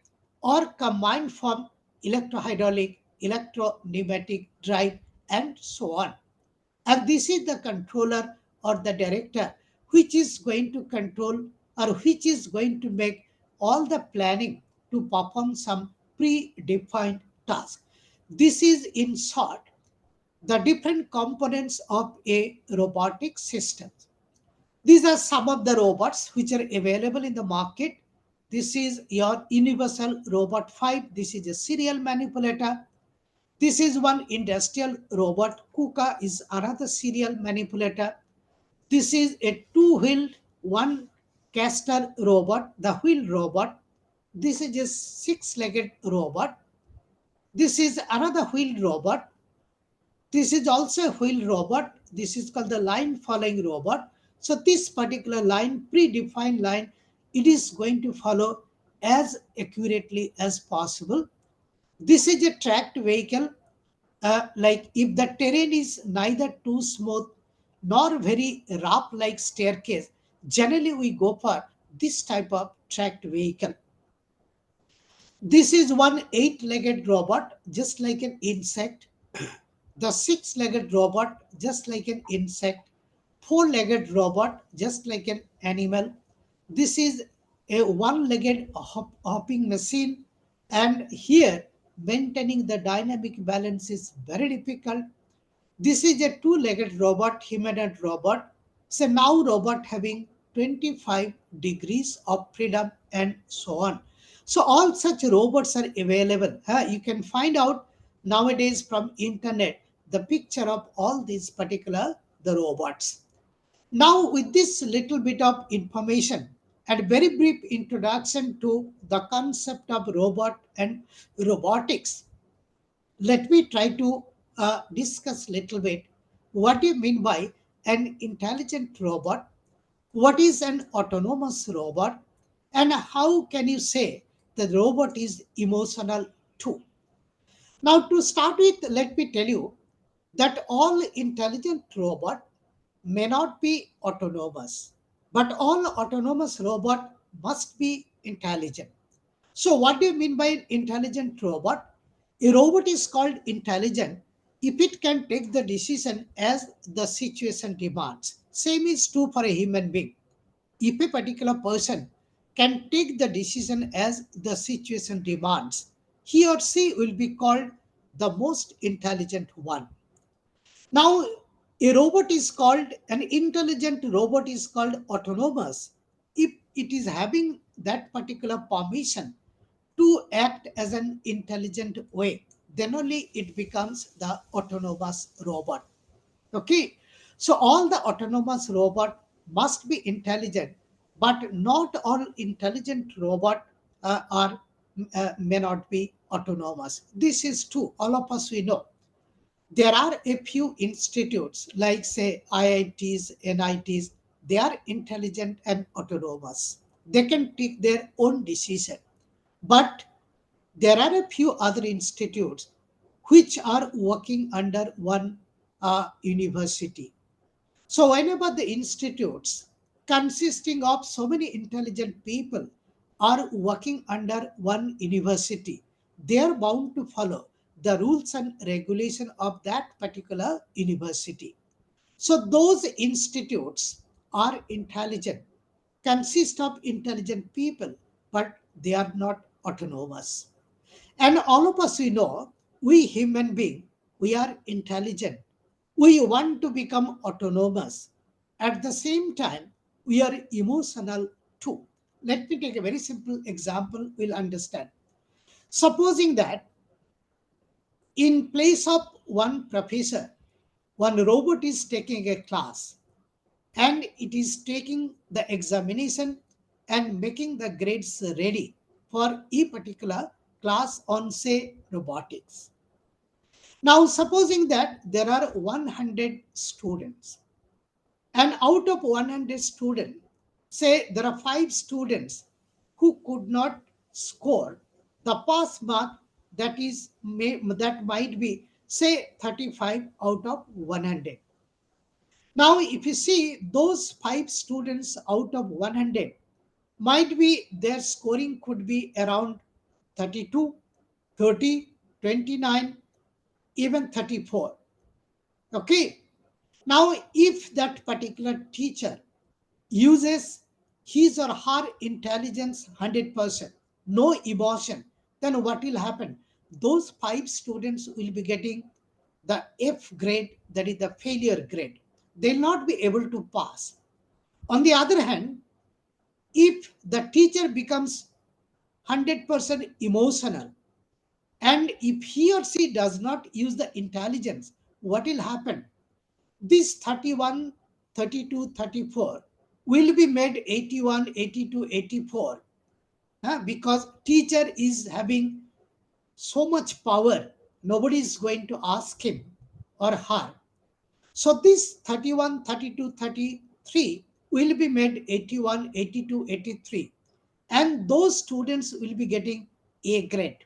or combined from electrohydraulic, electro pneumatic drive, and so on. And this is the controller or the director which is going to control or which is going to make all the planning to perform some predefined task. This is in short the different components of a robotic system. These are some of the robots which are available in the market. This is your Universal Robot 5. This is a serial manipulator. This is one industrial robot. KUKA is another serial manipulator. This is a two-wheeled, one caster robot, the wheel robot. This is a six-legged robot. This is another wheel robot. This is also a wheel robot. This is called the line following robot. So this particular line, predefined line, it is going to follow as accurately as possible. This is a tracked vehicle. Like if the terrain is neither too smooth nor very rough like staircase, generally we go for this type of tracked vehicle. This is one eight-legged robot, just like an insect. The six-legged robot, just like an insect. Four-legged robot, just like an animal. This is a one-legged hopping machine. And here, maintaining the dynamic balance is very difficult. This is a two-legged robot, humanoid robot. It's a now robot having 25 degrees of freedom and so on. So all such robots are available. You can find out nowadays from internet the picture of all these particular the robots. Now with this little bit of information and very brief introduction to the concept of robot and robotics, let me try to discuss a little bit what do you mean by an intelligent robot, what is an autonomous robot, and how can you say the robot is emotional too. Now to start with, let me tell you that all intelligent robot may not be autonomous, but all autonomous robot must be intelligent. So, what do you mean by an intelligent robot? A robot is called intelligent if it can take the decision as the situation demands. Same is true for a human being. If a particular person can take the decision as the situation demands, he or she will be called the most intelligent one. Now, a robot is called, an intelligent robot is called autonomous if it is having that particular permission to act as an intelligent way. Then only it becomes the autonomous robot. Okay. So all the autonomous robot must be intelligent But not all intelligent robot are may not be autonomous. This is true. All of us we know. There are a few institutes like say IITs, NITs. They are intelligent and autonomous. They can take their own decision. But there are a few other institutes which are working under one university. So, whenever the institutes consisting of so many intelligent people are working under one university, they are bound to follow the rules and regulation of that particular university. So, those institutes are intelligent, consist of intelligent people, but they are not autonomous. And all of us, we know, we human being, we are intelligent. We want to become autonomous. At the same time, we are emotional too. Let me take a very simple example, we'll understand. Supposing that in place of one professor, one robot is taking a class and it is taking the examination and making the grades ready for a particular class on, say, robotics. Now, supposing that there are 100 students, and out of 100 students, say there are 5 students who could not score the pass mark that might be, say, 35 out of 100. Now, if you see those 5 students out of 100, might be their scoring could be around 32, 30, 29, even 34. Okay. Now, if that particular teacher uses his or her intelligence 100%, no emotion, then what will happen? Those 5 students will be getting the F grade, that is the failure grade. They'll not be able to pass. On the other hand, if the teacher becomes 100% emotional, and if he or she does not use the intelligence, what will happen? This 31, 32, 34 will be made 81, 82, 84, because teacher is having so much power. Nobody is going to ask him or her. So this 31, 32, 33 will be made 81, 82, 83. And those students will be getting A grade.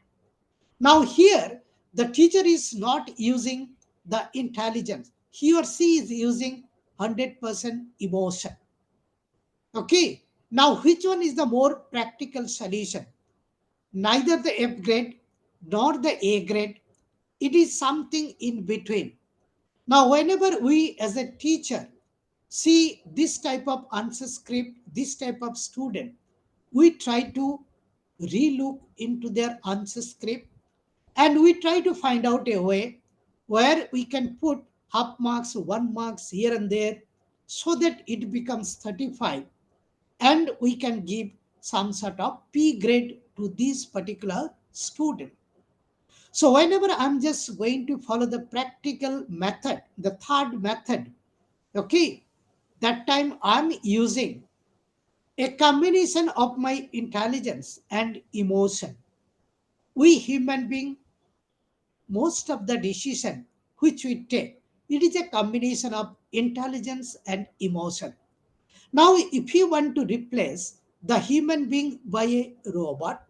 Now here, the teacher is not using the intelligence. He or she is using 100% emotion. Okay. Now, which one is the more practical solution? Neither the F grade nor the A grade. It is something in between. Now, whenever we as a teacher see this type of answer script, this type of student, we try to relook into their answer script, and we try to find out a way where we can put half marks, 1 marks here and there, so that it becomes 35, and we can give some sort of P grade to this particular student. So whenever I'm just going to follow the practical method, the third method, okay, that time I'm using a combination of my intelligence and emotion. We human being, most of the decision which we take, it is a combination of intelligence and emotion. Now, if you want to replace the human being by a robot,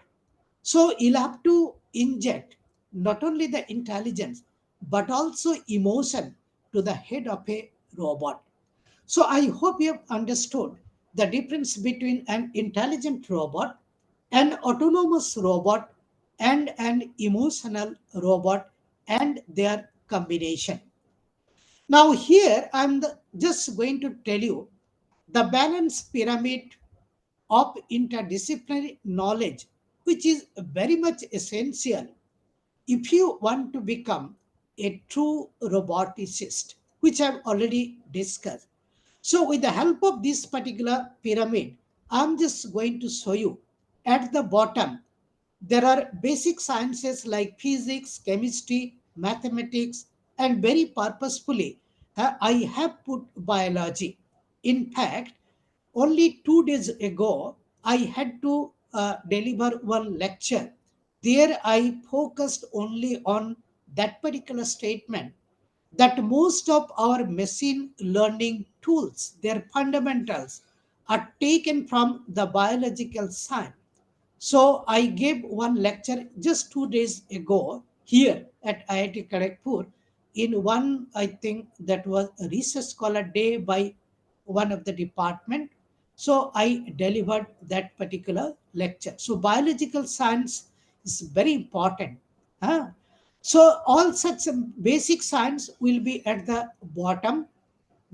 so you'll have to inject not only the intelligence but also emotion to the head of a robot. So I hope you have understood the difference between an intelligent robot, an autonomous robot, and an emotional robot, and their combination. Now, here I'm just going to tell you the balance pyramid of interdisciplinary knowledge, which is very much essential if you want to become a true roboticist, which I've already discussed. So, with the help of this particular pyramid, I'm just going to show you at the bottom. There are basic sciences like physics, chemistry, mathematics, and very purposefully, I have put biology. In fact, only 2 days ago, I had to deliver one lecture. There, I focused only on that particular statement that most of our machine learning tools, their fundamentals, are taken from the biological science. So I gave one lecture just 2 days ago here at IIT Kharagpur in one, I think that was a research scholar day by one of the department. So I delivered that particular lecture. So biological science is very important. Huh? So all such basic science will be at the bottom.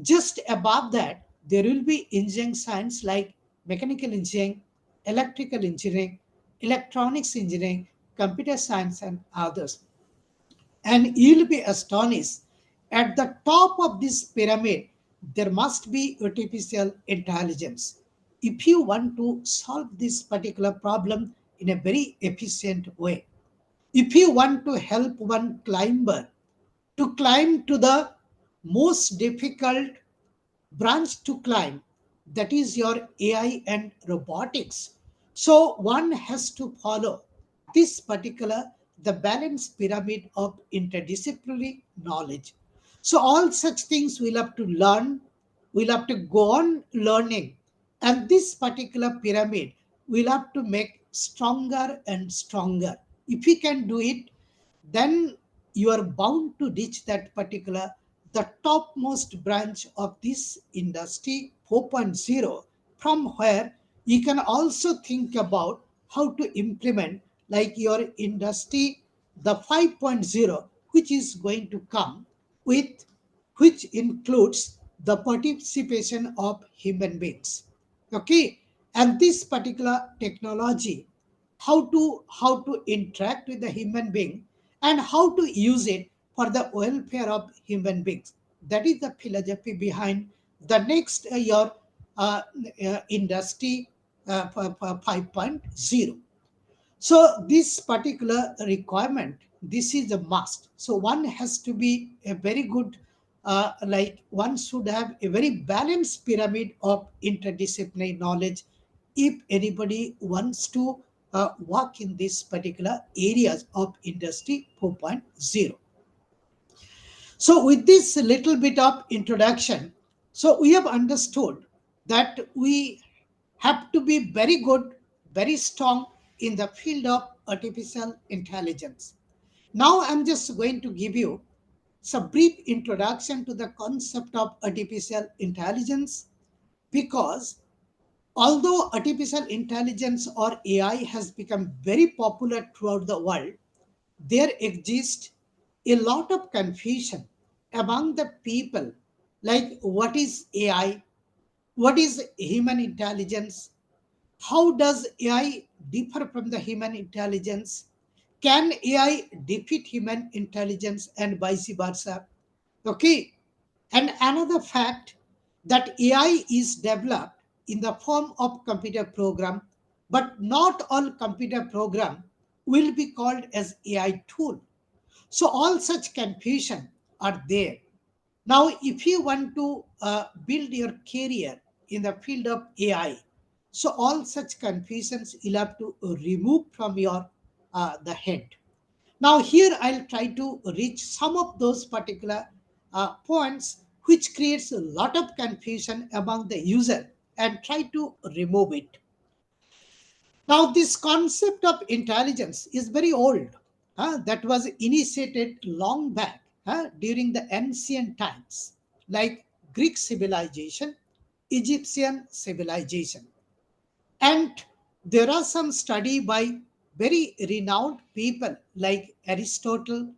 Just above that, there will be engineering science like mechanical engineering, electrical engineering, electronics engineering, computer science, and others. And you'll be astonished. At the top of this pyramid, there must be artificial intelligence. If you want to solve this particular problem in a very efficient way, if you want to help one climber to climb to the most difficult branch to climb, that is your AI and robotics. So one has to follow this particular the balanced pyramid of interdisciplinary knowledge. So all such things we'll have to learn, we'll have to go on learning, and this particular pyramid we'll have to make stronger and stronger. If we can do it, then you are bound to reach that particular the topmost branch of this industry 4.0, from where you can also think about how to implement like your industry the 5.0, which is going to come with, which includes the participation of human beings. Okay, and this particular technology, how to interact with the human being and how to use it for the welfare of human beings, that is the philosophy behind the next your industry 5.0. So this particular requirement, this is a must. So one has to be a very good, like one should have a very balanced pyramid of interdisciplinary knowledge if anybody wants to work in these particular areas of industry 4.0. So with this little bit of introduction, so we have understood that we have to be very good, very strong in the field of artificial intelligence. Now I'm just going to give you some brief introduction to the concept of artificial intelligence, because although artificial intelligence or AI has become very popular throughout the world, there exists a lot of confusion among the people, like what is AI, what is human intelligence, how does AI differ from the human intelligence, can AI defeat human intelligence, and vice versa. Okay, and another fact that AI is developed in the form of computer program, but not all computer program will be called as AI tool. So all such confusion are there. Now, if you want to build your career in the field of AI, so all such confusions you'll have to remove from your the head. Now, here I'll try to reach some of those particular points which creates a lot of confusion among the user and try to remove it. Now, this concept of intelligence is very old. That was initiated long back during the ancient times, like Greek civilization, Egyptian civilization. And there are some study by very renowned people like Aristotle,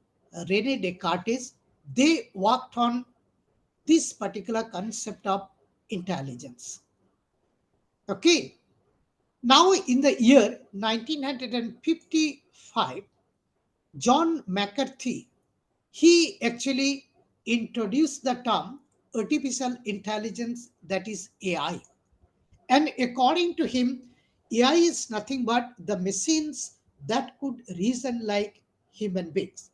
Rene Descartes. They worked on this particular concept of intelligence. Okay. Now, in the year 1955, John McCarthy, he actually introduced the term artificial intelligence, that is AI. And according to him, AI is nothing but the machines that could reason like human beings.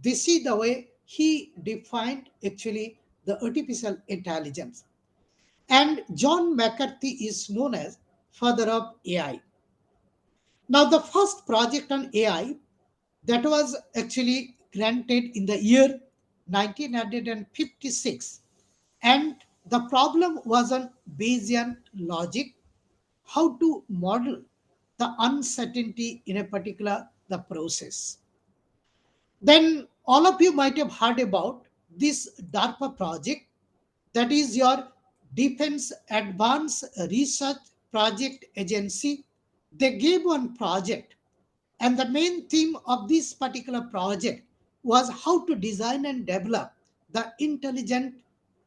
This is the way he defined actually the artificial intelligence. and John McCarthy is known as father of AI. Now, the first project on AI that was actually granted in the year 1956, and the problem was on Bayesian logic, how to model the uncertainty in a particular the process. Then all of you might have heard about this DARPA project, that is your Defense Advanced Research Project Agency. They gave one project, and the main theme of this particular project was how to design and develop the intelligent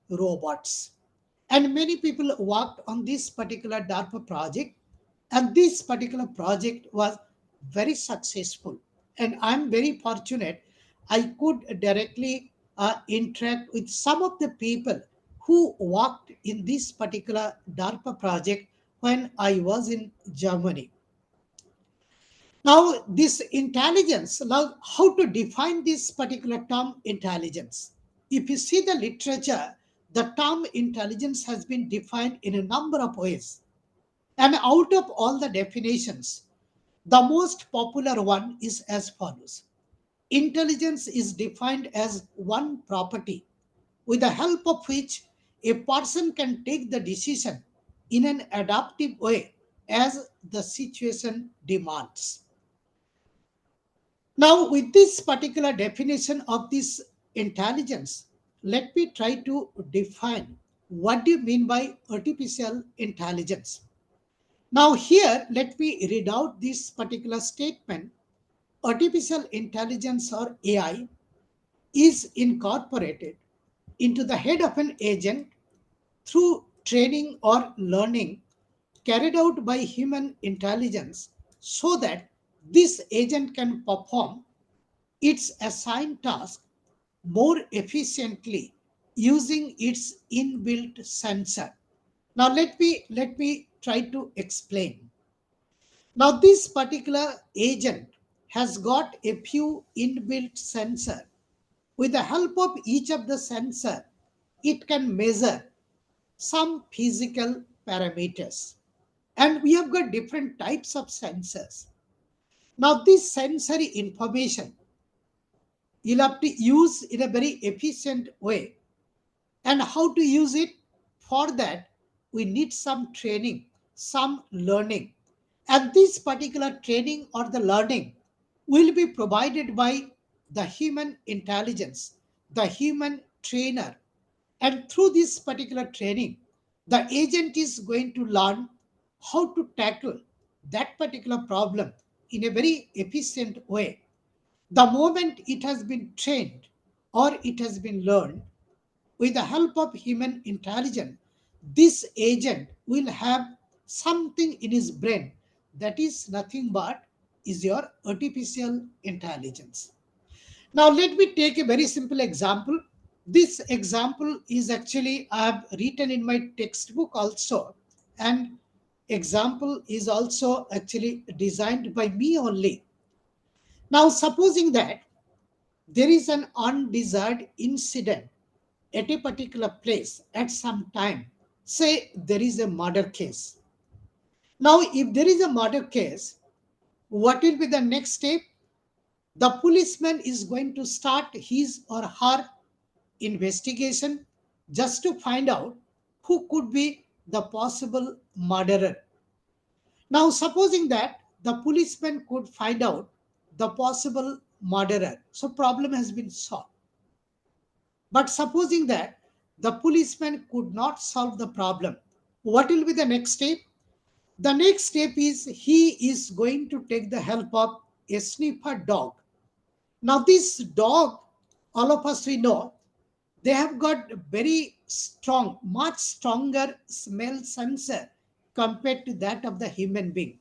robots. And many people worked on this particular DARPA project, and this particular project was very successful. And I'm very fortunate I could directly interact with some of the people who worked in this particular DARPA project when I was in Germany. Now, this intelligence, now how to define this particular term intelligence? If you see the literature, the term intelligence has been defined in a number of ways. And out of all the definitions, the most popular one is as follows. Intelligence is defined as one property with the help of which a person can take the decision in an adaptive way as the situation demands. Now, with this particular definition of this intelligence, let me try to define what do you mean by artificial intelligence. Now, here, let me read out this particular statement. Artificial intelligence or AI is incorporated into the head of an agent through training or learning carried out by human intelligence so that this agent can perform its assigned task more efficiently using its inbuilt sensor. Now let me try to explain. Now this particular agent has got a few inbuilt sensor. With the help of each of the sensor, it can measure some physical parameters. And we have got different types of sensors. Now this sensory information you'll have to use in a very efficient way. And how to use it? For that, we need some training, some learning. And this particular training or the learning will be provided by the human intelligence, the human trainer. And through this particular training, the agent is going to learn how to tackle that particular problem in a very efficient way. The moment it has been trained or it has been learned with the help of human intelligence, this agent will have something in his brain that is nothing but is your artificial intelligence. Now let me take a very simple example. This example is actually I have written in my textbook also, and example is also actually designed by me only. Now supposing that there is an undesired incident at a particular place at some time. Say there is a murder case. Now, if there is a murder case, what will be the next step? The policeman is going to start his or her investigation just to find out who could be the possible murderer. Now, supposing that the policeman could find out the possible murderer, so problem has been solved. But supposing that the policeman could not solve the problem, what will be the next step? The next step is he is going to take the help of a sniffer dog. Now, this dog, all of us we know, they have got very strong, much stronger smell sensor compared to that of the human being.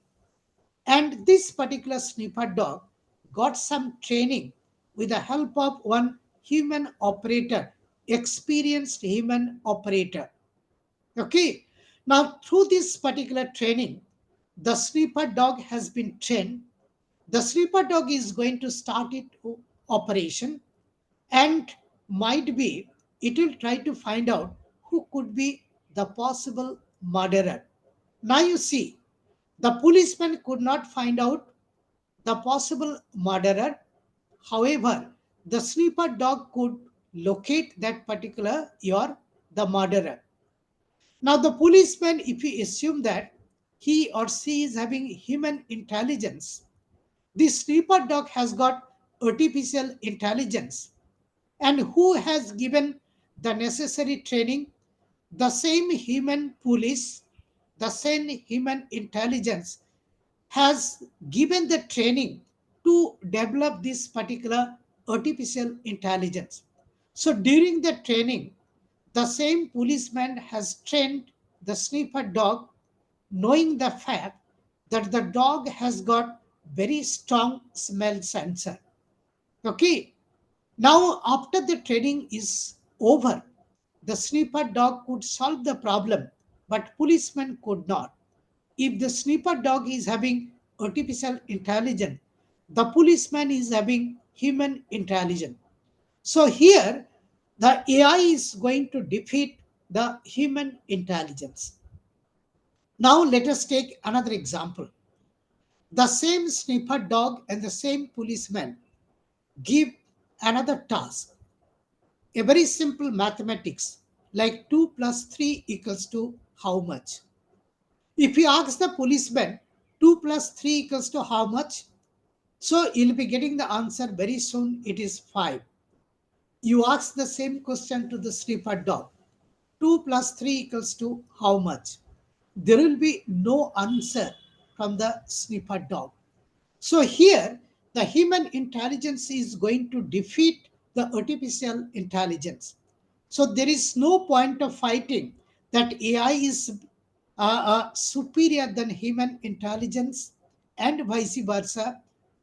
And this particular sniffer dog got some training with the help of one human operator, experienced human operator. Okay. Now, through this particular training, the sniffer dog has been trained. The sniffer dog is going to start its operation, and might be it will try to find out who could be the possible murderer. Now you see, the policeman could not find out the possible murderer. However, the sniper dog could locate that particular the murderer. Now the policeman, if we assume that he or she is having human intelligence, the sniper dog has got artificial intelligence. And who has given the necessary training? The same human police, the same human intelligence has given the training to develop this particular artificial intelligence. So during the training, the same policeman has trained the sniper dog, knowing the fact that the dog has got very strong smell sensor. Okay. Now, after the training is over, the sniper dog could solve the problem, but policeman could not. If the sniper dog is having artificial intelligence, the policeman is having human intelligence. So here, the AI is going to defeat the human intelligence. Now let us take another example. The same sniper dog and the same policeman give another task. A very simple mathematics like 2 plus 3 equals to how much? If you ask the policeman 2 plus 3 equals to how much? So you'll be getting the answer very soon. It is 5. You ask the same question to the sniper dog. 2 plus 3 equals to how much? There will be no answer from the sniper dog. So here, the human intelligence is going to defeat the artificial intelligence. So there is no point of fighting that AI is superior than human intelligence and vice versa.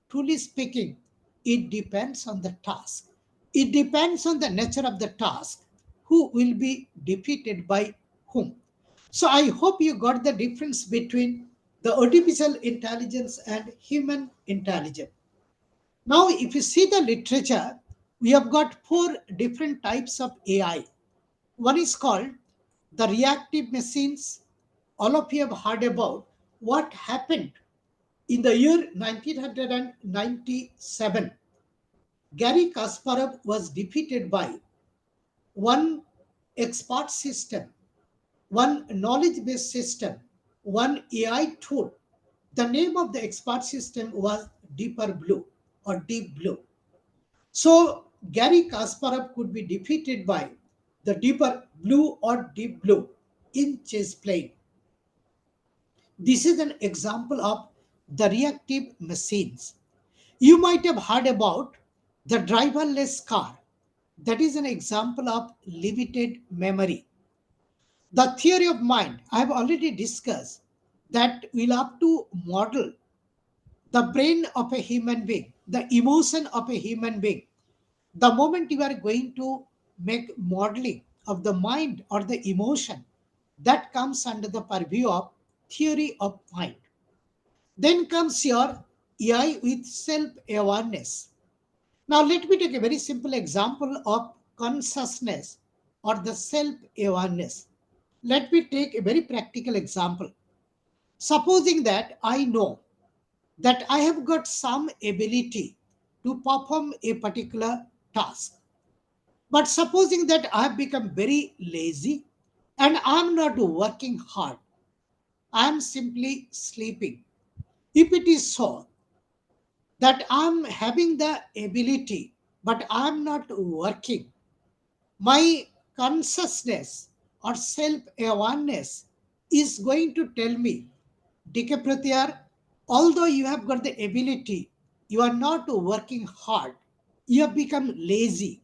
Truly speaking, it depends on the task. It depends on the nature of the task, who will be defeated by whom. So I hope you got the difference between the artificial intelligence and human intelligence. Now, if you see the literature, we have got 4 different types of AI. One is called the reactive machines. All of you have heard about what happened in the year 1997. Gary Kasparov was defeated by one expert system, one knowledge-based system, one AI tool. The name of the expert system was Deeper Blue or Deep Blue. So Gary Kasparov could be defeated by the Deeper Blue or Deep Blue in chess playing. This is an example of the reactive machines. You might have heard about the driverless car. That is an example of limited memory. The theory of mind, I have already discussed that we'll have to model the brain of a human being, the emotion of a human being. The moment you are going to make modeling of the mind or the emotion, that comes under the purview of theory of mind. Then comes your AI with self-awareness. Now let me take a very simple example of consciousness or the self-awareness. Let me take a very practical example. Supposing that I know that I have got some ability to perform a particular task. But supposing that I have become very lazy and I'm not working hard, I'm simply sleeping. If it is so that I'm having the ability, but I'm not working, my consciousness or self awareness is going to tell me, DK Pratyar, although you have got the ability, you are not working hard, you have become lazy.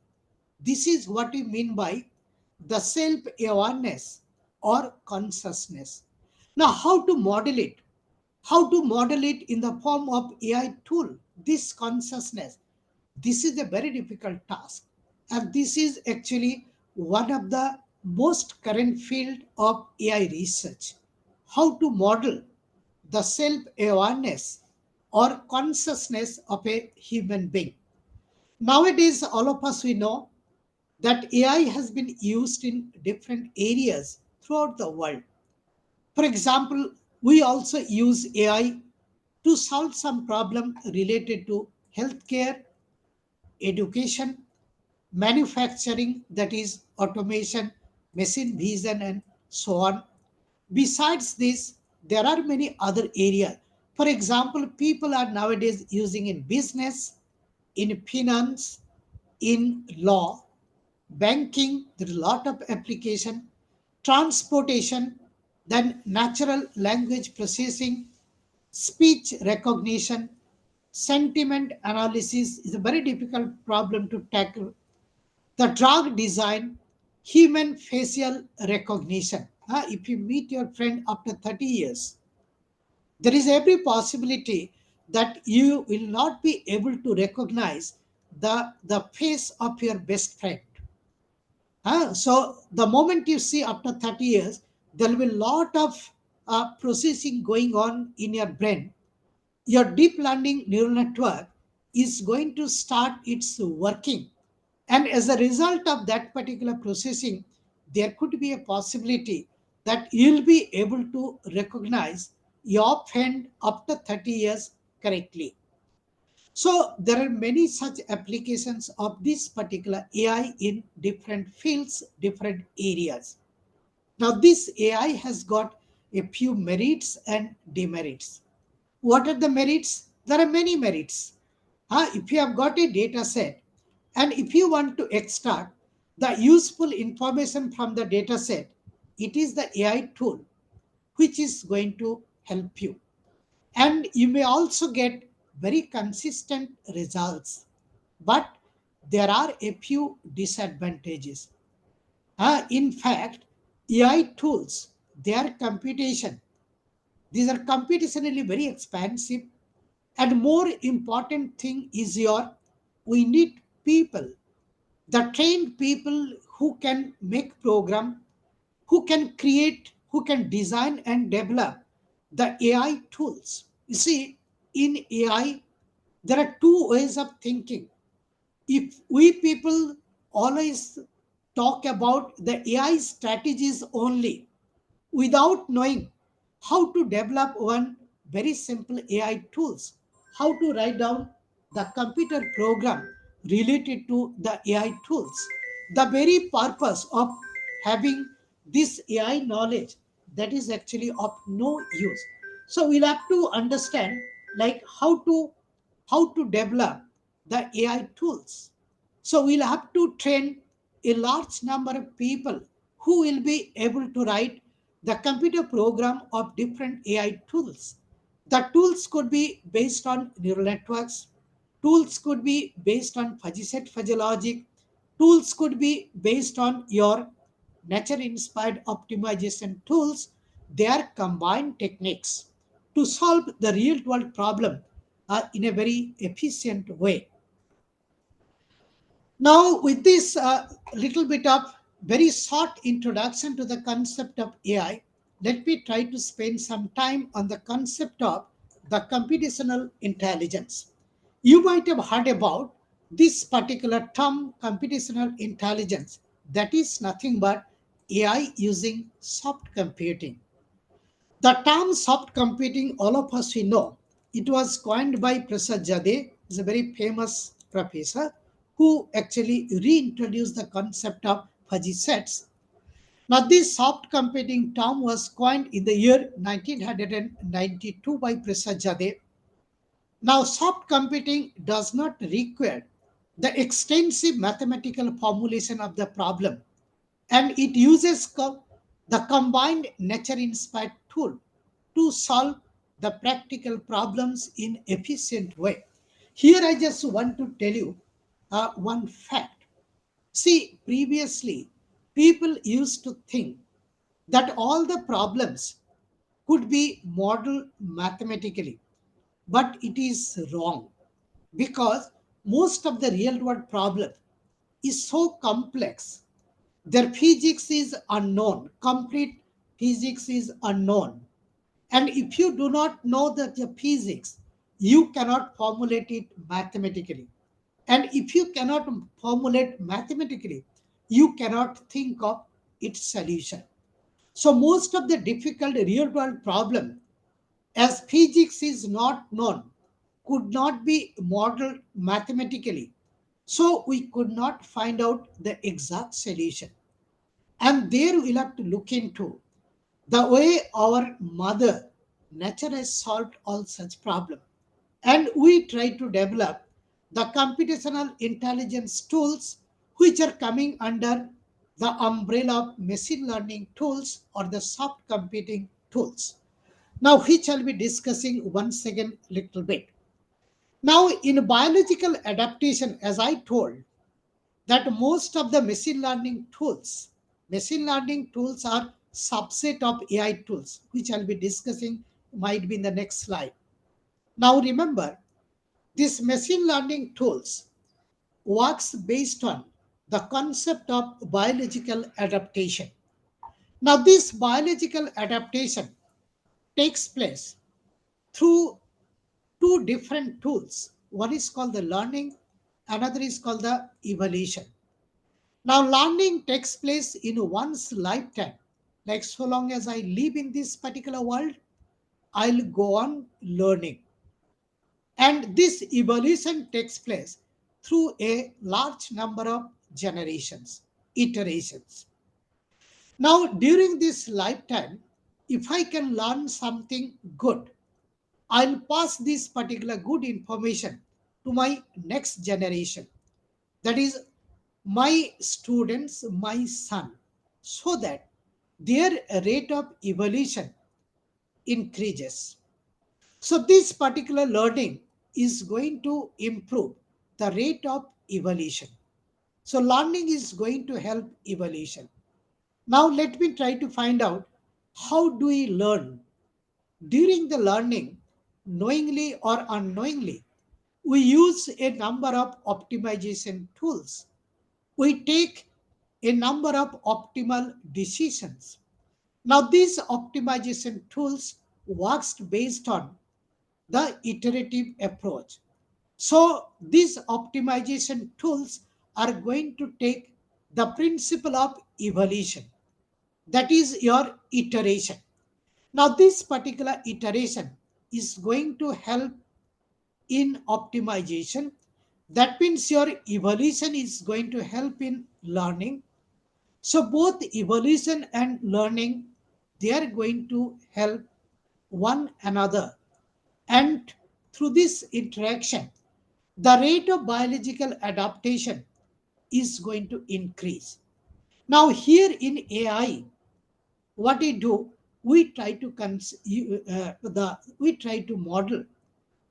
This is what we mean by the self awareness or consciousness. Now, how to model it? How to model it in the form of AI tool, this consciousness? This is a very difficult task. And this is actually one of the most current field of AI research. How to model the self-awareness or consciousness of a human being. Nowadays, all of us we know that AI has been used in different areas throughout the world. For example, we also use AI to solve some problem related to healthcare, education, manufacturing, that is automation, machine vision, and so on. Besides this, there are many other areas. For example, people are nowadays using in business, in finance, in law, banking, there is a lot of application, transportation, then natural language processing, speech recognition, sentiment analysis is a very difficult problem to tackle. The drug design, human facial recognition. If you meet your friend after 30 years, there is every possibility that you will not be able to recognize the face of your best friend. So the moment you see after 30 years, there will be a lot of processing going on in your brain. Your deep learning neural network is going to start its working. And as a result of that particular processing, there could be a possibility that you'll be able to recognize your friend after 30 years correctly. So there are many such applications of this particular AI in different fields, different areas. Now this AI has got a few merits and demerits. What are the merits? There are many merits. If you have got a data set and if you want to extract the useful information from the data set, it is the AI tool which is going to help you. And you may also get very consistent results. But there are a few disadvantages. In fact, AI tools, their computation, these are computationally very expensive. And more important thing is we need people, the trained people who can make program, who can create, who can design and develop the AI tools. You see, in AI, there are two ways of thinking. If we people always talk about the AI strategies only, without knowing how to develop one very simple AI tools, how to write down the computer program related to the AI tools. The very purpose of having this AI knowledge, that is actually of no use. So we'll have to understand like how to develop the AI tools. So we'll have to train a large number of people who will be able to write the computer program of different AI tools. The tools could be based on neural networks. Tools could be based on fuzzy set, fuzzy logic. Tools could be based on your nature-inspired optimization tools. They are combined techniques to solve the real-world problem in a very efficient way. Now, with this little bit of very short introduction to the concept of AI, let me try to spend some time on the concept of the computational intelligence. You might have heard about this particular term, computational intelligence. That is nothing but AI using soft computing. The term soft computing, all of us we know, it was coined by Prasad Jade, is a very famous professor who actually reintroduced the concept of fuzzy sets. Now, this soft computing term was coined in the year 1992 by Prasad Jade. Now, soft computing does not require the extensive mathematical formulation of the problem, and it uses the combined nature-inspired tool to solve the practical problems in efficient way. Here, I just want to tell you one fact. See, previously, people used to think that all the problems could be modeled mathematically, but it is wrong because most of the real world problem is so complex. Their physics is unknown, complete physics is unknown. And if you do not know the physics, you cannot formulate it mathematically. And if you cannot formulate mathematically, you cannot think of its solution. So most of the difficult real world problem, as physics is not known, could not be modeled mathematically. So we could not find out the exact solution. And there we'll have to look into the way our mother nature has solved all such problems. And we try to develop the computational intelligence tools which are coming under the umbrella of machine learning tools or the soft computing tools. Now, which I'll be discussing once again little bit. Now, in biological adaptation, as I told, that most of the machine learning tools are subset of AI tools, which I'll be discussing might be in the next slide. Now, remember, this machine learning tools works based on the concept of biological adaptation. Now, this biological adaptation takes place through two different tools. One is called the learning, another is called the evolution. Now, learning takes place in one's lifetime. Like, so long as I live in this particular world, I'll go on learning. And this evolution takes place through a large number of generations, iterations. Now, during this lifetime, if I can learn something good, I'll pass this particular good information to my next generation. That is, my students, my son, so that their rate of evolution increases. So, this particular learning is going to improve the rate of evolution. So, learning is going to help evolution. Now, let me try to find out how do we learn. During the learning, knowingly or unknowingly, we use a number of optimization tools. We take a number of optimal decisions. Now, these optimization tools works based on the iterative approach. So, these optimization tools are going to take the principle of evolution, that is your iteration. Now, this particular iteration is going to help in optimization. That means your evolution is going to help in learning. So, both evolution and learning, they are going to help one another. And through this interaction, the rate of biological adaptation is going to increase. Now, here in AI, what we do, we try to we try to model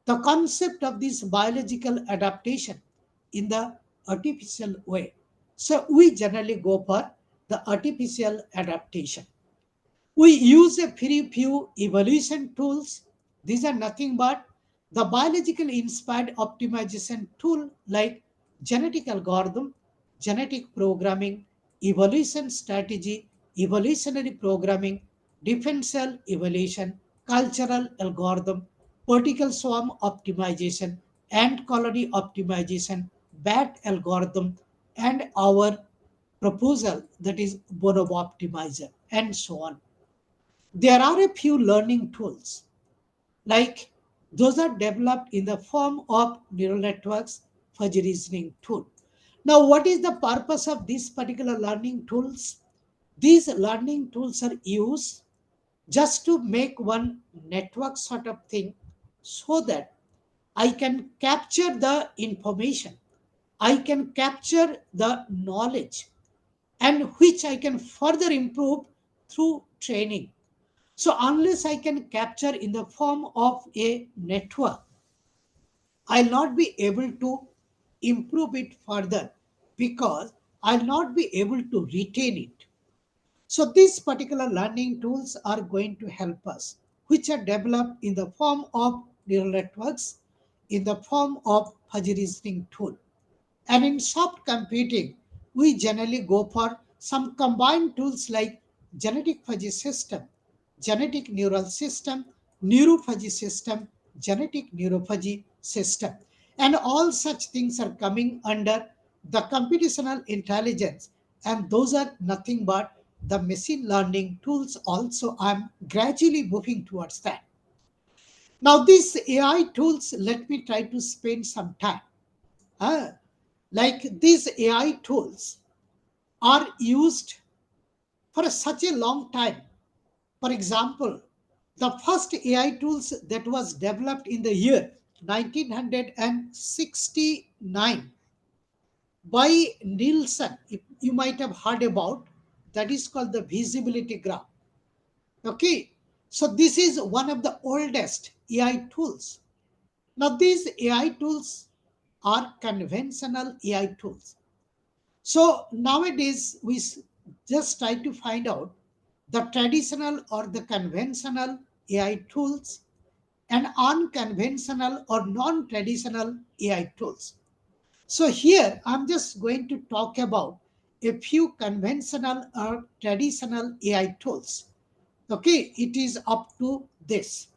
the concept of this biological adaptation in the artificial way. So we generally go for the artificial adaptation. We use a very few evolution tools. These are nothing but the biological inspired optimization tool like genetic algorithm, genetic programming, evolution strategy, evolutionary programming, differential evolution, cultural algorithm, particle swarm optimization, ant colony optimization, bat algorithm, and our proposal, that is bonobo optimizer, and so on. There are a few learning tools, like those are developed in the form of neural networks, fuzzy reasoning tool. Now, what is the purpose of these particular learning tools? These learning tools are used just to make one network sort of thing, so that I can capture the information, I can capture the knowledge, and which I can further improve through training. So unless I can capture in the form of a network, I'll not be able to improve it further, because I'll not be able to retain it. So these particular learning tools are going to help us, which are developed in the form of neural networks, in the form of fuzzy reasoning tool. And in soft computing, we generally go for some combined tools like genetic fuzzy system, genetic neural system, neurofuzzy system, genetic neurofuzzy system. And all such things are coming under the computational intelligence. And those are nothing but the machine learning tools also, I'm gradually moving towards that. Now, these AI tools, let me try to spend some time. Like these AI tools are used for such a long time. For example, the first AI tools that was developed in the year 1969 by Nielsen, if you might have heard about, that is called the visibility graph. Okay, so this is one of the oldest AI tools. Now, these AI tools are conventional AI tools. So nowadays, we just try to find out the traditional or the conventional AI tools and unconventional or non-traditional AI tools. So here, I'm just going to talk about a few conventional or traditional AI tools. Okay, it is up to this.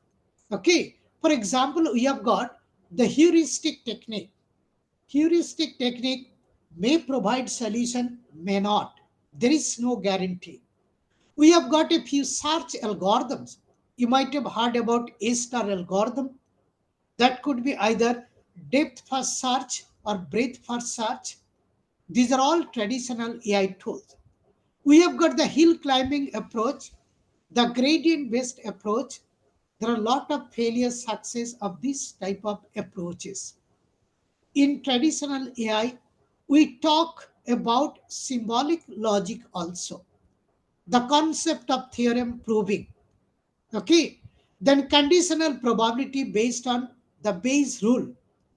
Okay, for example, we have got the heuristic technique. Heuristic technique may provide solution, may not. There is no guarantee. We have got a few search algorithms. You might have heard about A-star algorithm. That could be either depth first search or breadth first search. These are all traditional AI tools. We have got the hill climbing approach, the gradient based approach. There are a lot of failure success of this type of approaches. In traditional AI, we talk about symbolic logic also, the concept of theorem proving. Okay, then conditional probability based on the Bayes rule,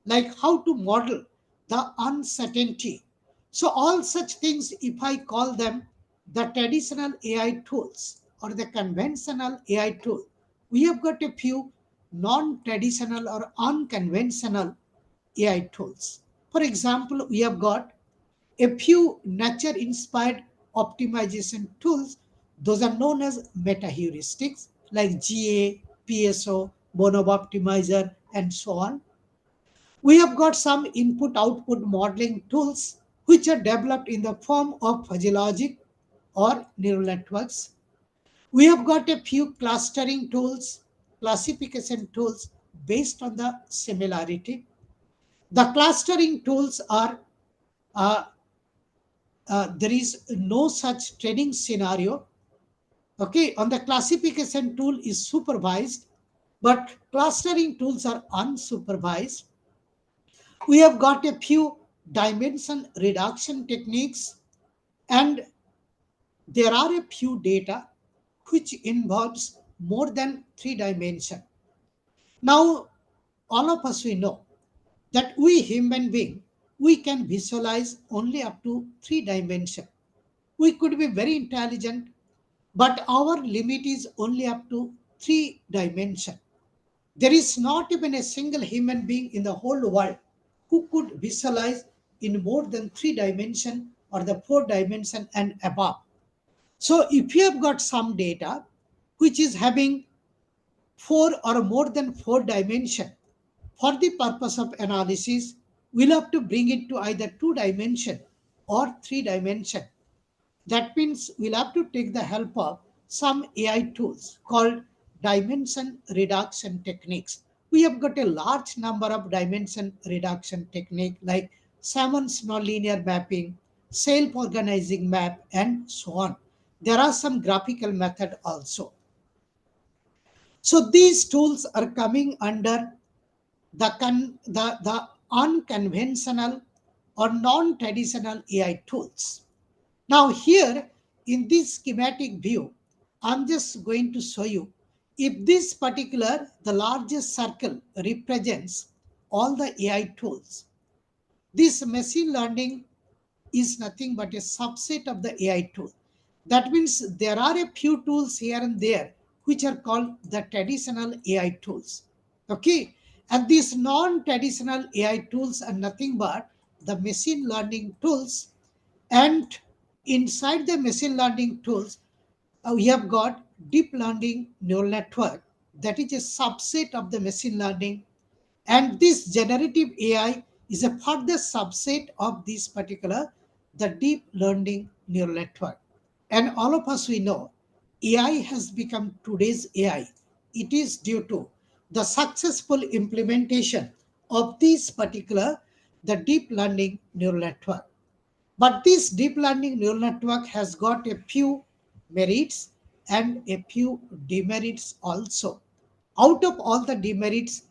like how to model the uncertainty. So, all such things, if I call them the traditional AI tools or the conventional AI tool, we have got a few non traditional or unconventional AI tools. For example, we have got a few nature inspired optimization tools. Those are known as meta heuristics like GA, PSO, Bonobo Optimizer, and so on. We have got some input output modeling tools which are developed in the form of fuzzy logic or neural networks. We have got a few clustering tools, classification tools based on the similarity. The clustering tools are uh, there is no such training scenario. Okay, on the classification tool is supervised, but clustering tools are unsupervised. We have got a few dimension reduction techniques, and there are a few data which involves more than 3 dimension. Now, all of us we know that we human being we can visualize only up to 3 dimension. We could be very intelligent, but our limit is only up to 3 dimension. There is not even a single human being in the whole world who could visualize in more than 3 dimension or the 4 dimension and above. So if you have got some data which is having 4 or more than 4 dimension, for the purpose of analysis, we'll have to bring it to either 2 dimension or 3 dimension. That means we'll have to take the help of some AI tools called dimension reduction techniques. We have got a large number of dimension reduction technique like Salmon's nonlinear mapping, self-organizing map, and so on. There are some graphical method also. So these tools are coming under the unconventional or non-traditional AI tools. Now here in this schematic view, I'm just going to show you if this particular, the largest circle represents all the AI tools. This machine learning is nothing but a subset of the AI tool. That means there are a few tools here and there which are called the traditional AI tools. Okay. And these non-traditional AI tools are nothing but the machine learning tools, and inside the machine learning tools, we have got deep learning neural network that is a subset of the machine learning. And this generative AI is a further subset of this particular, the deep learning neural network. And all of us, we know AI has become today's AI. It is due to the successful implementation of this particular, the deep learning neural network. But this deep learning neural network has got a few merits and a few demerits also. Out of all the demerits,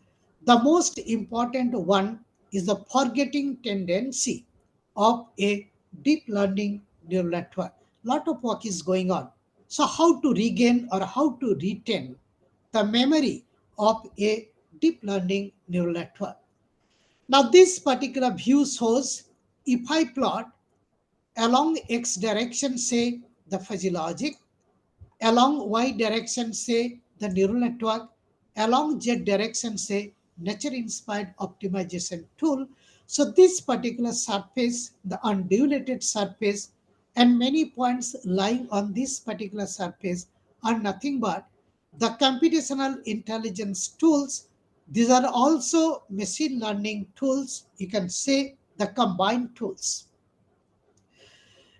the most important one is the forgetting tendency of a deep learning neural network. Lot of work is going on. So how to regain or how to retain the memory of a deep learning neural network? Now this particular view shows if I plot along x direction, say the fuzzy logic, along y direction, say the neural network, along z direction, say nature inspired optimization tool. So this particular surface, the undulated surface, and many points lying on this particular surface are nothing but the computational intelligence tools. These are also machine learning tools, you can say the combined tools.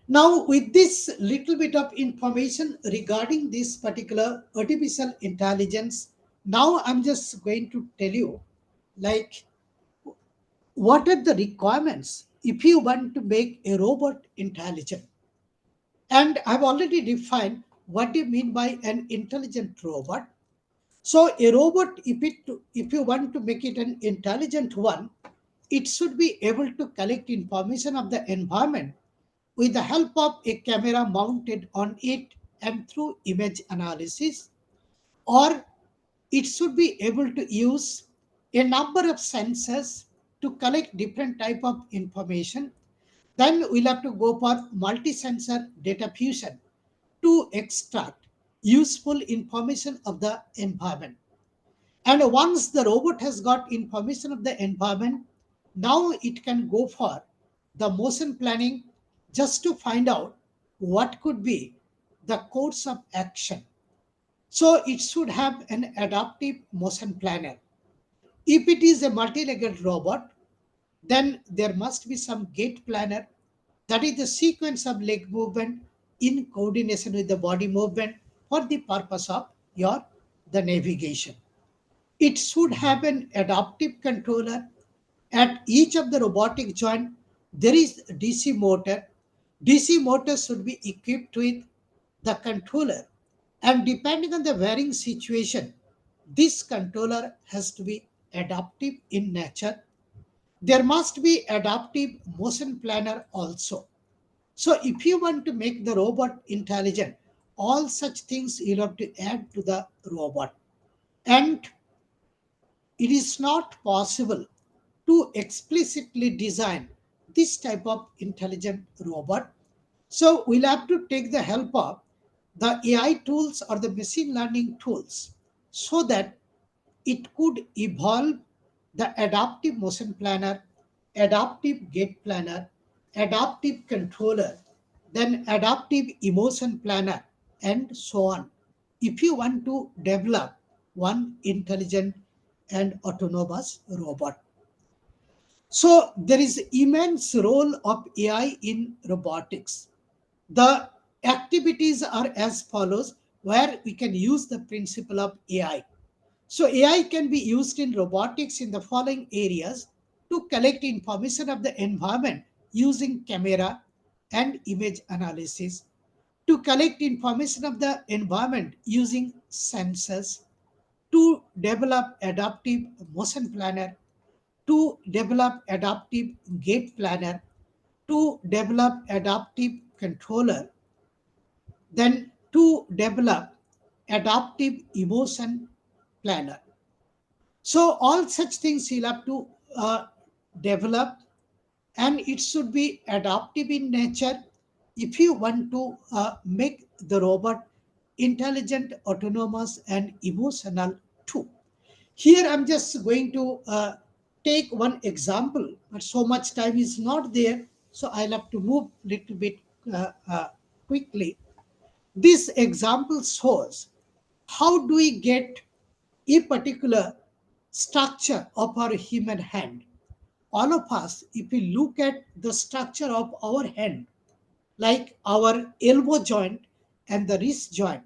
Now, with this little bit of information regarding this particular artificial intelligence, now I'm just going to tell you, like, what are the requirements if you want to make a robot intelligent? And I've already defined what do you mean by an intelligent robot. So a robot, if you want to make it an intelligent one, it should be able to collect information of the environment with the help of a camera mounted on it and through image analysis, or it should be able to use a number of sensors to collect different type of information. Then we'll have to go for multi-sensor data fusion to extract useful information of the environment. And once the robot has got information of the environment, now it can go for the motion planning just to find out what could be the course of action. So it should have an adaptive motion planner. If it is a multi-legged robot, then there must be some gait planner, that is the sequence of leg movement in coordination with the body movement for the purpose of your the navigation. It should have an adaptive controller. At each of the robotic joint, there is DC motor. DC motor should be equipped with the controller. And depending on the varying situation, this controller has to be adaptive in nature. There must be adaptive motion planner also. So if you want to make the robot intelligent, all such things you have to add to the robot. And it is not possible to explicitly design this type of intelligent robot. So we'll have to take the help of the AI tools or the machine learning tools so that it could evolve the adaptive motion planner, adaptive gait planner, adaptive controller, then adaptive emotion planner, and so on. If you want to develop one intelligent and autonomous robot. So there is immense role of AI in robotics. The activities are as follows, where we can use the principle of AI. So AI can be used in robotics in the following areas: to collect information of the environment using camera and image analysis, to collect information of the environment using sensors, to develop adaptive motion planner, to develop adaptive gate planner, to develop adaptive controller, then to develop adaptive emotion planner. So all such things you'll have to develop, and it should be adaptive in nature if you want to make the robot intelligent, autonomous, and emotional too. Here I'm just going to take one example, but so much time is not there, so I'll have to move little bit quickly. This example shows how do we get a particular structure of our human hand. All of us, if we look at the structure of our hand, like our elbow joint, and the wrist joint.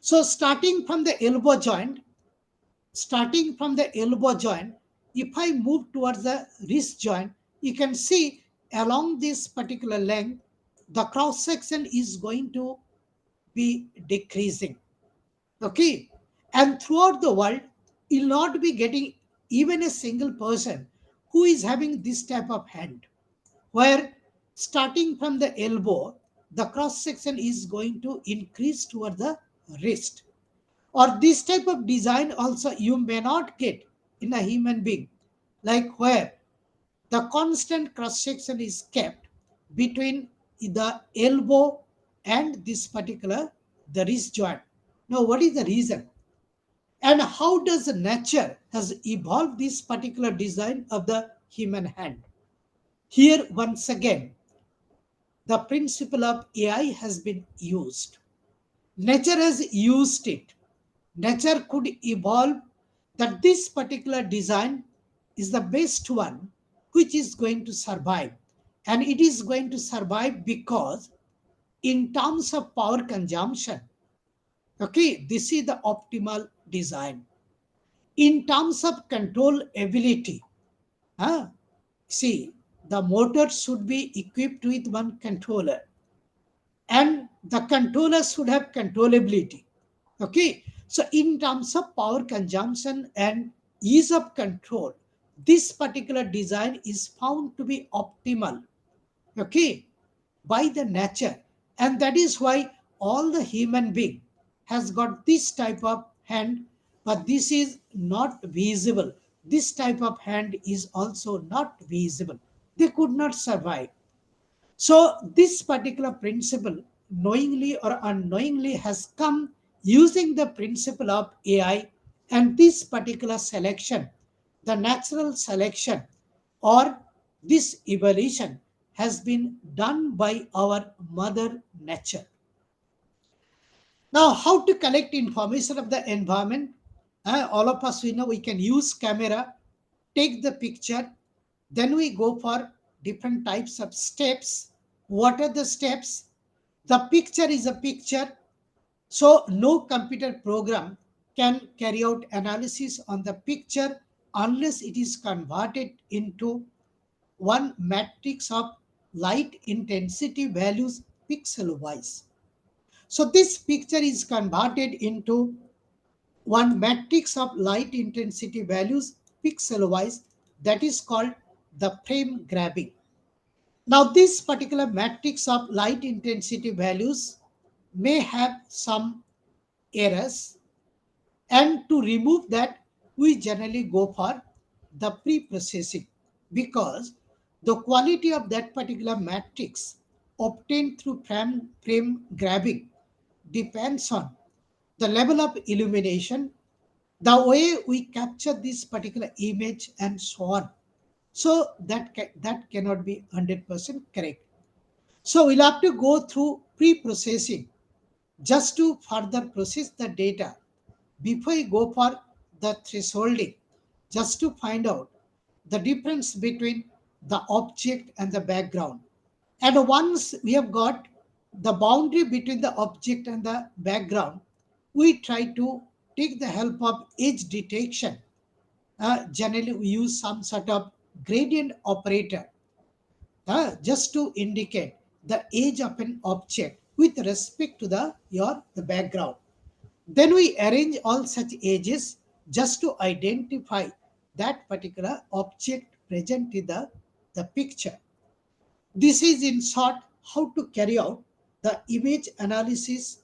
So starting from the elbow joint, if I move towards the wrist joint, you can see along this particular length, the cross section is going to be decreasing. Okay. And throughout the world, you'll not be getting even a single person who is having this type of hand, where starting from the elbow, the cross section is going to increase toward the wrist. Or this type of design also you may not get in a human being, like where the constant cross section is kept between the elbow and this particular the wrist joint. Now, what is the reason? And how does nature has evolved this particular design of the human hand? Here, once again, the principle of AI has been used. Nature has used it. Nature could evolve that this particular design is the best one which is going to survive. And it is going to survive because in terms of power consumption, okay, this is the optimal design. In terms of control ability, see, the motor should be equipped with one controller, and the controller should have controllability. Okay, so in terms of power consumption and ease of control, this particular design is found to be optimal, okay, by the nature. And that is why all the human being has got this type of hand, but this is not visible. This type of hand is also not visible. They could not survive. So this particular principle, knowingly or unknowingly, has come using the principle of AI, and this particular selection, the natural selection or this evolution has been done by our mother nature. Now, how to collect information of the environment? All of us, we know we can use camera, take the picture, then we go for different types of steps. What are the steps? The picture is a picture, so no computer program can carry out analysis on the picture unless it is converted into one matrix of light intensity values pixel wise. So this picture is converted into one matrix of light intensity values pixel wise, that is called the frame grabbing. Now this particular matrix of light intensity values may have some errors, and to remove that we generally go for the pre-processing, because the quality of that particular matrix obtained through frame grabbing depends on the level of illumination, the way we capture this particular image, and so on. So that cannot be 100% correct. So we'll have to go through pre-processing just to further process the data before we go for the thresholding, just to find out the difference between the object and the background. And once we have got the boundary between the object and the background, we try to take the help of edge detection. Generally, we use some sort of gradient operator just to indicate the age of an object with respect to the background. Then we arrange all such edges just to identify that particular object present in the picture. This is in short how to carry out the image analysis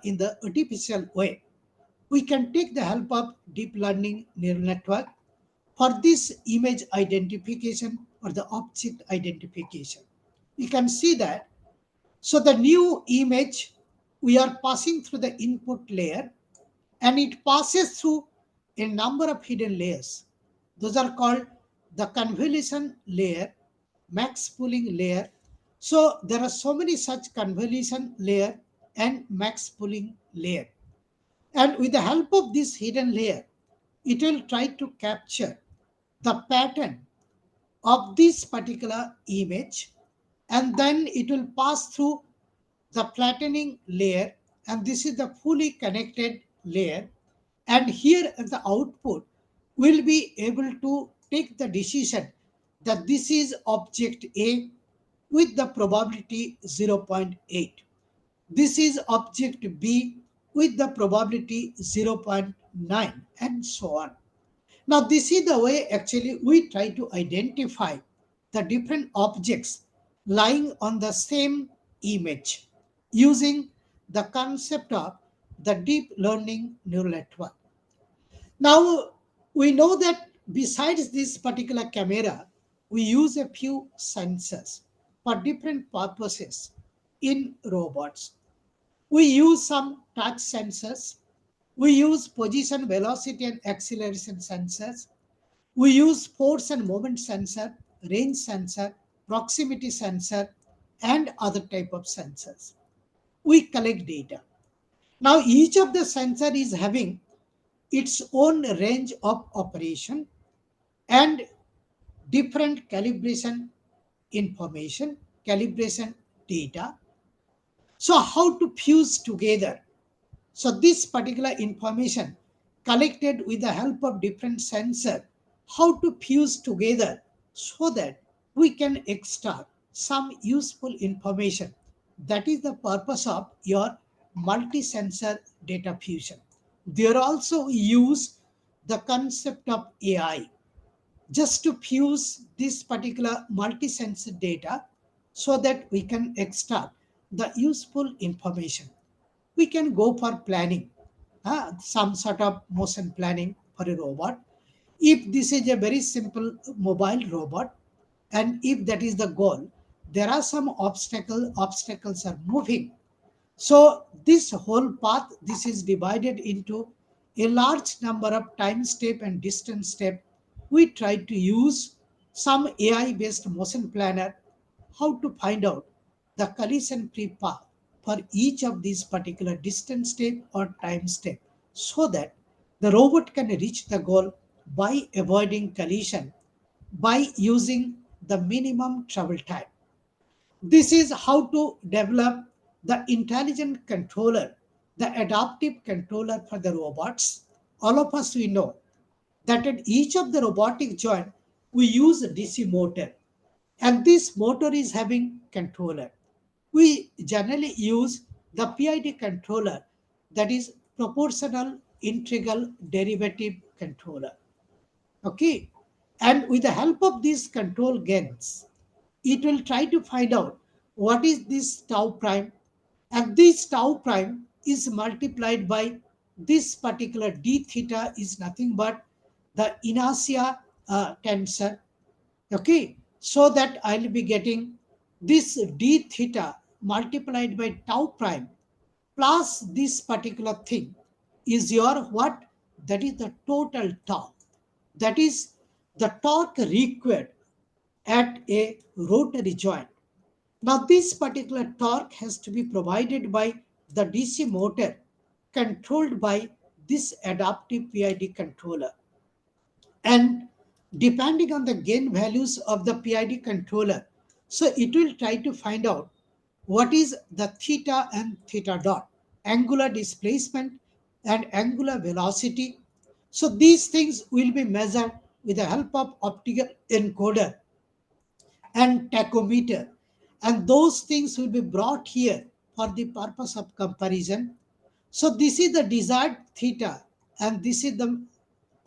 in the artificial way. We can take the help of deep learning neural network for this image identification or the object identification. You can see that. So the new image, we are passing through the input layer, and it passes through a number of hidden layers. Those are called the convolution layer, max pooling layer. So there are so many such convolution layer and max pooling layer. And with the help of this hidden layer, it will try to capture the pattern of this particular image, and then it will pass through the flattening layer, and this is the fully connected layer. And here the output will be able to take the decision that this is object A with the probability 0.8. This is object B with the probability 0.9, and so on. Now, this is the way actually we try to identify the different objects lying on the same image using the concept of the deep learning neural network. Now, we know that besides this particular camera, we use a few sensors for different purposes in robots. We use some touch sensors. We use position, velocity, and acceleration sensors. We use force and moment sensor, range sensor, proximity sensor, and other type of sensors. We collect data. Now, each of the sensor is having its own range of operation and different calibration information, calibration data. So, how to fuse together? So, this particular information collected with the help of different sensor, how to fuse together so that we can extract some useful information. That is the purpose of your multi-sensor data fusion. There also use the concept of AI just to fuse this particular multi-sensor data so that we can extract the useful information. We can go for planning, some sort of motion planning for a robot. If this is a very simple mobile robot, and if that is the goal, there are some obstacles are moving. So this whole path, this is divided into a large number of time step and distance step. We try to use some AI based motion planner how to find out the collision free path for each of these particular distance step or time step so that the robot can reach the goal by avoiding collision by using the minimum travel time. This is how to develop the intelligent controller, the adaptive controller for the robots. All of us we know that at each of the robotic joint we use a DC motor, and this motor is having controller. We generally use the PID controller, that is proportional integral derivative controller. Okay, and with the help of these control gains, it will try to find out what is this tau prime, and this tau prime is multiplied by this particular d theta is nothing but the inertia tensor. Okay, so that I'll be getting this d theta multiplied by tau prime plus this particular thing is your what? That is the total torque. That is the torque required at a rotary joint. Now, this particular torque has to be provided by the DC motor controlled by this adaptive PID controller. And depending on the gain values of the PID controller, so it will try to find out what is the theta and theta dot, angular displacement and angular velocity. So these things will be measured with the help of optical encoder and tachometer, and those things will be brought here for the purpose of comparison. So this is the desired theta and this is the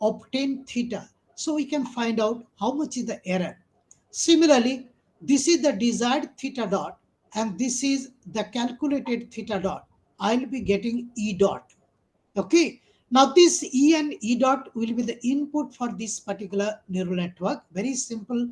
obtained theta. So we can find out how much is the error. Similarly, this is the desired theta dot and this is the calculated theta dot. I'll be getting E dot. Okay. Now this E and E dot will be the input for this particular neural network. Very simple,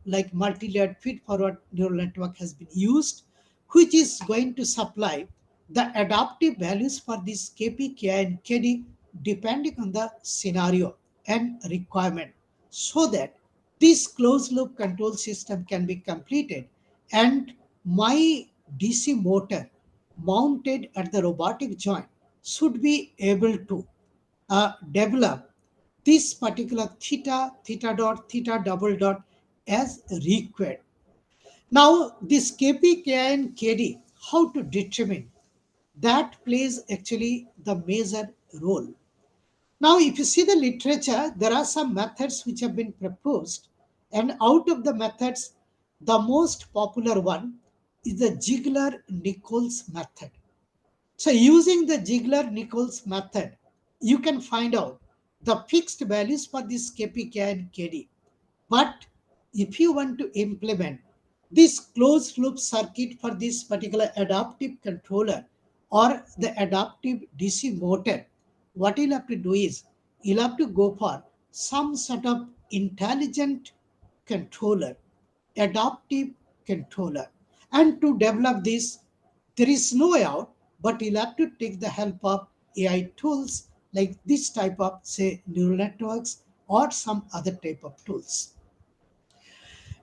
like multi-layered feed-forward neural network has been used, which is going to supply the adaptive values for this KP, KI, and KD depending on the scenario and requirement, so that this closed loop control system can be completed and my DC motor mounted at the robotic joint should be able to develop this particular theta, theta dot, theta double dot as required. Now, this KP, KI, and KD, how to determine, that plays actually the major role. Now, if you see the literature, there are some methods which have been proposed, and out of the methods, the most popular one is the Ziegler-Nichols method. So, using the Ziegler-Nichols method, you can find out the fixed values for this KPK and KD. But if you want to implement this closed loop circuit for this particular adaptive controller or the adaptive DC motor, what you'll have to do is you'll have to go for some sort of intelligent controller, adaptive controller. And to develop this, there is no way out, but you'll have to take the help of AI tools like this type of, say, neural networks or some other type of tools.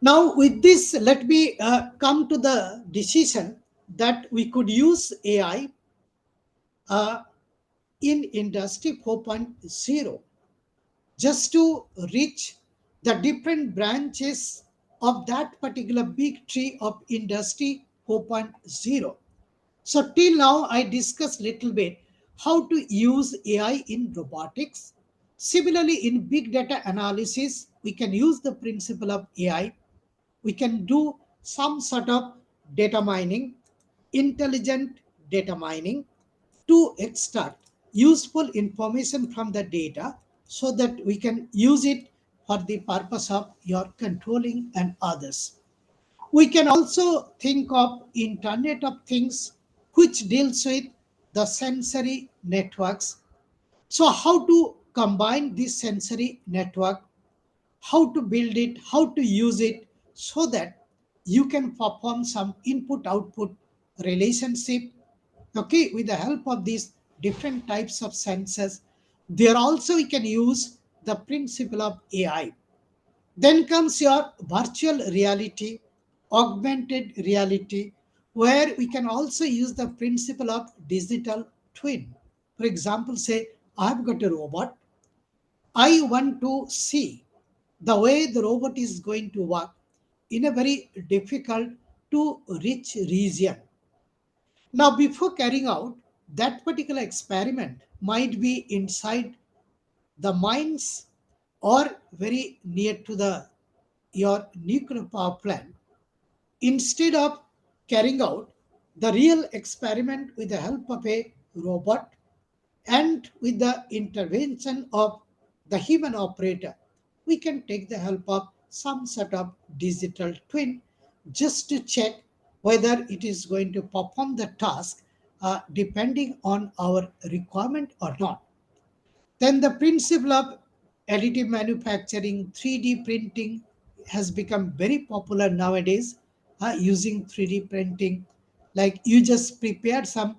Now, with this, let me come to the decision that we could use AI uh, in Industry 4.0 just to reach the different branches of that particular big tree of Industry 4.0. So till now, I discussed little bit how to use AI in robotics. Similarly, in big data analysis, we can use the principle of AI. We can do some sort of data mining, intelligent data mining, to extract useful information from the data so that we can use it for the purpose of your controlling and others. We can also think of Internet of Things, which deals with the sensory networks. So how to combine this sensory network, how to build it, how to use it so that you can perform some input output relationship, okay, with the help of these different types of sensors. There also we can use the principle of AI. Then comes your virtual reality, augmented reality, where we can also use the principle of digital twin. For example, say I've got a robot, I want to see the way the robot is going to work in a very difficult to reach region. Now, before carrying out that particular experiment, might be inside the mines or very near to the your nuclear power plant. Instead of carrying out the real experiment with the help of a robot and with the intervention of the human operator, we can take the help of some sort of digital twin just to check whether it is going to perform the task depending on our requirement or not. Then the principle of additive manufacturing, 3D printing has become very popular nowadays, using 3D printing. Like you just prepare some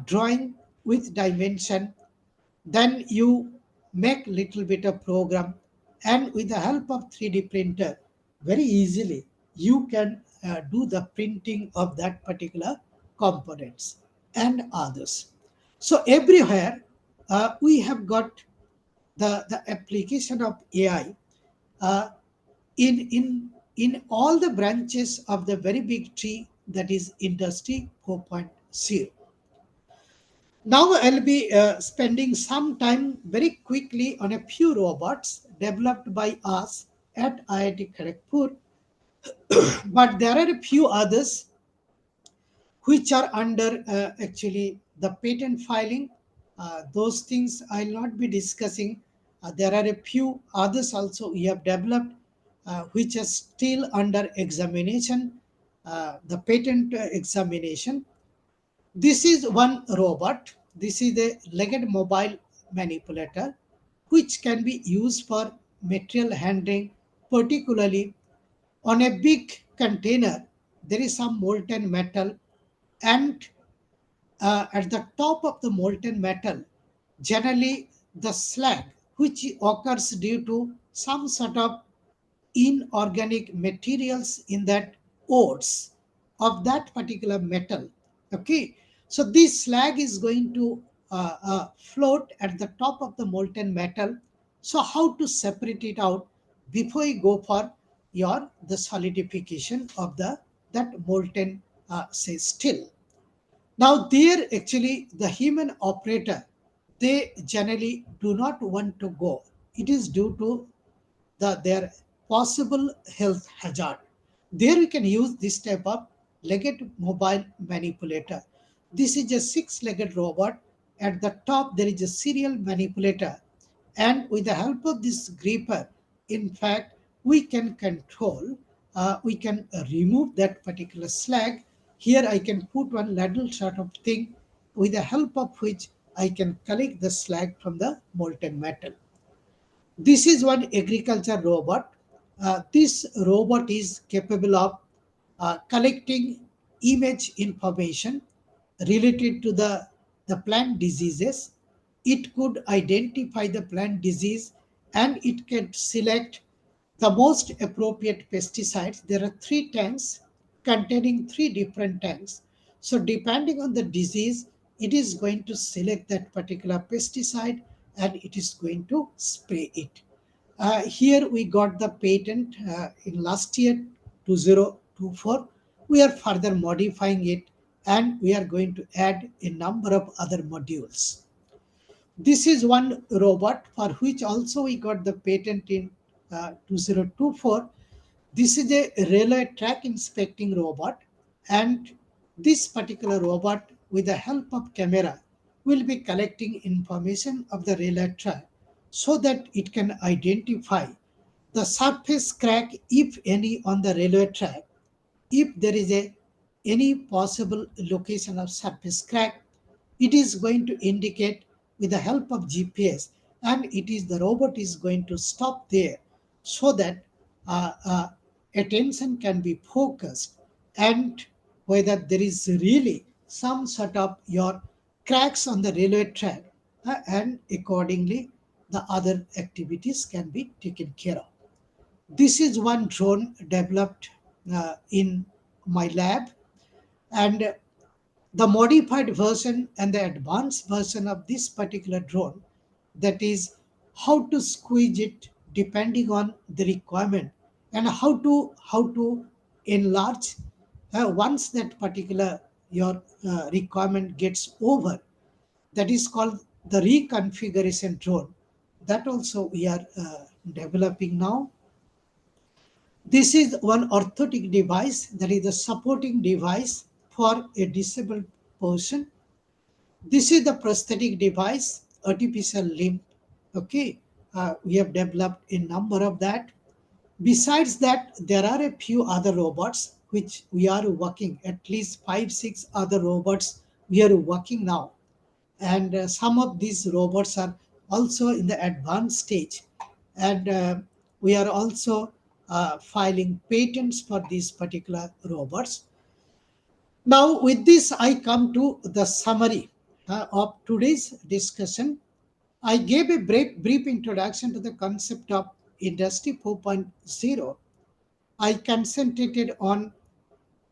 drawing with dimension, then you make little bit of program, and with the help of 3D printer, very easily you can do the printing of that particular components and others. So everywhere we have got the application of AI uh, in all the branches of the very big tree that is Industry 4.0. Now I'll be spending some time very quickly on a few robots developed by us at IIT Kharagpur, but there are a few others which are under actually the patent filing. Those things I'll not be discussing. There are a few others also we have developed which are still under examination, the patent examination. This is one robot. This is a legged mobile manipulator which can be used for material handling, particularly on a big container. There is some molten metal, and at the top of the molten metal, generally the slag, which occurs due to some sort of inorganic materials in that ores of that particular metal. Okay, so this slag is going to float at the top of the molten metal. So how to separate it out before you go for your the solidification of the that molten say still. Now there actually the human operator, they generally do not want to go. It is due to their possible health hazard. There you can use this type of legged mobile manipulator. This is a six-legged robot. At the top there is a serial manipulator, and with the help of this gripper, in fact, we can control, we can remove that particular slag. Here I can put one ladle sort of thing, with the help of which I can collect the slag from the molten metal. This is one agriculture robot. This robot is capable of collecting image information related to the plant diseases. It could identify the plant disease, and it can select the most appropriate pesticides. There are three tanks containing three different tanks. So depending on the disease, it is going to select that particular pesticide and it is going to spray it. Here we got the patent in last year, 2024. We are further modifying it and we are going to add a number of other modules. This is one robot for which also we got the patent in 2024. This is a railway track inspecting robot, and this particular robot, with the help of camera, will be collecting information of the railway track so that it can identify the surface crack, if any, on the railway track. If there is any possible location of surface crack, it is going to indicate with the help of GPS, and the robot is going to stop there so that uh, uh, attention can be focused, and whether there is really some sort of your cracks on the railway track, and accordingly the other activities can be taken care of. This is one drone developed in my lab, and the modified version and the advanced version of this particular drone, that is how to squeeze it depending on the requirement, and how to enlarge once that particular your requirement gets over. That is called the reconfiguration drone. That also we are developing now. This is one orthotic device, that is the supporting device for a disabled person. This is the prosthetic device, artificial limb. Okay, we have developed a number of that. Besides that, there are a few other robots which we are working, at least five, six other robots we are working now. And some of these robots are also in the advanced stage. And we are also filing patents for these particular robots. Now, with this, I come to the summary of today's discussion. I gave a brief introduction to the concept of Industry 4.0. I concentrated on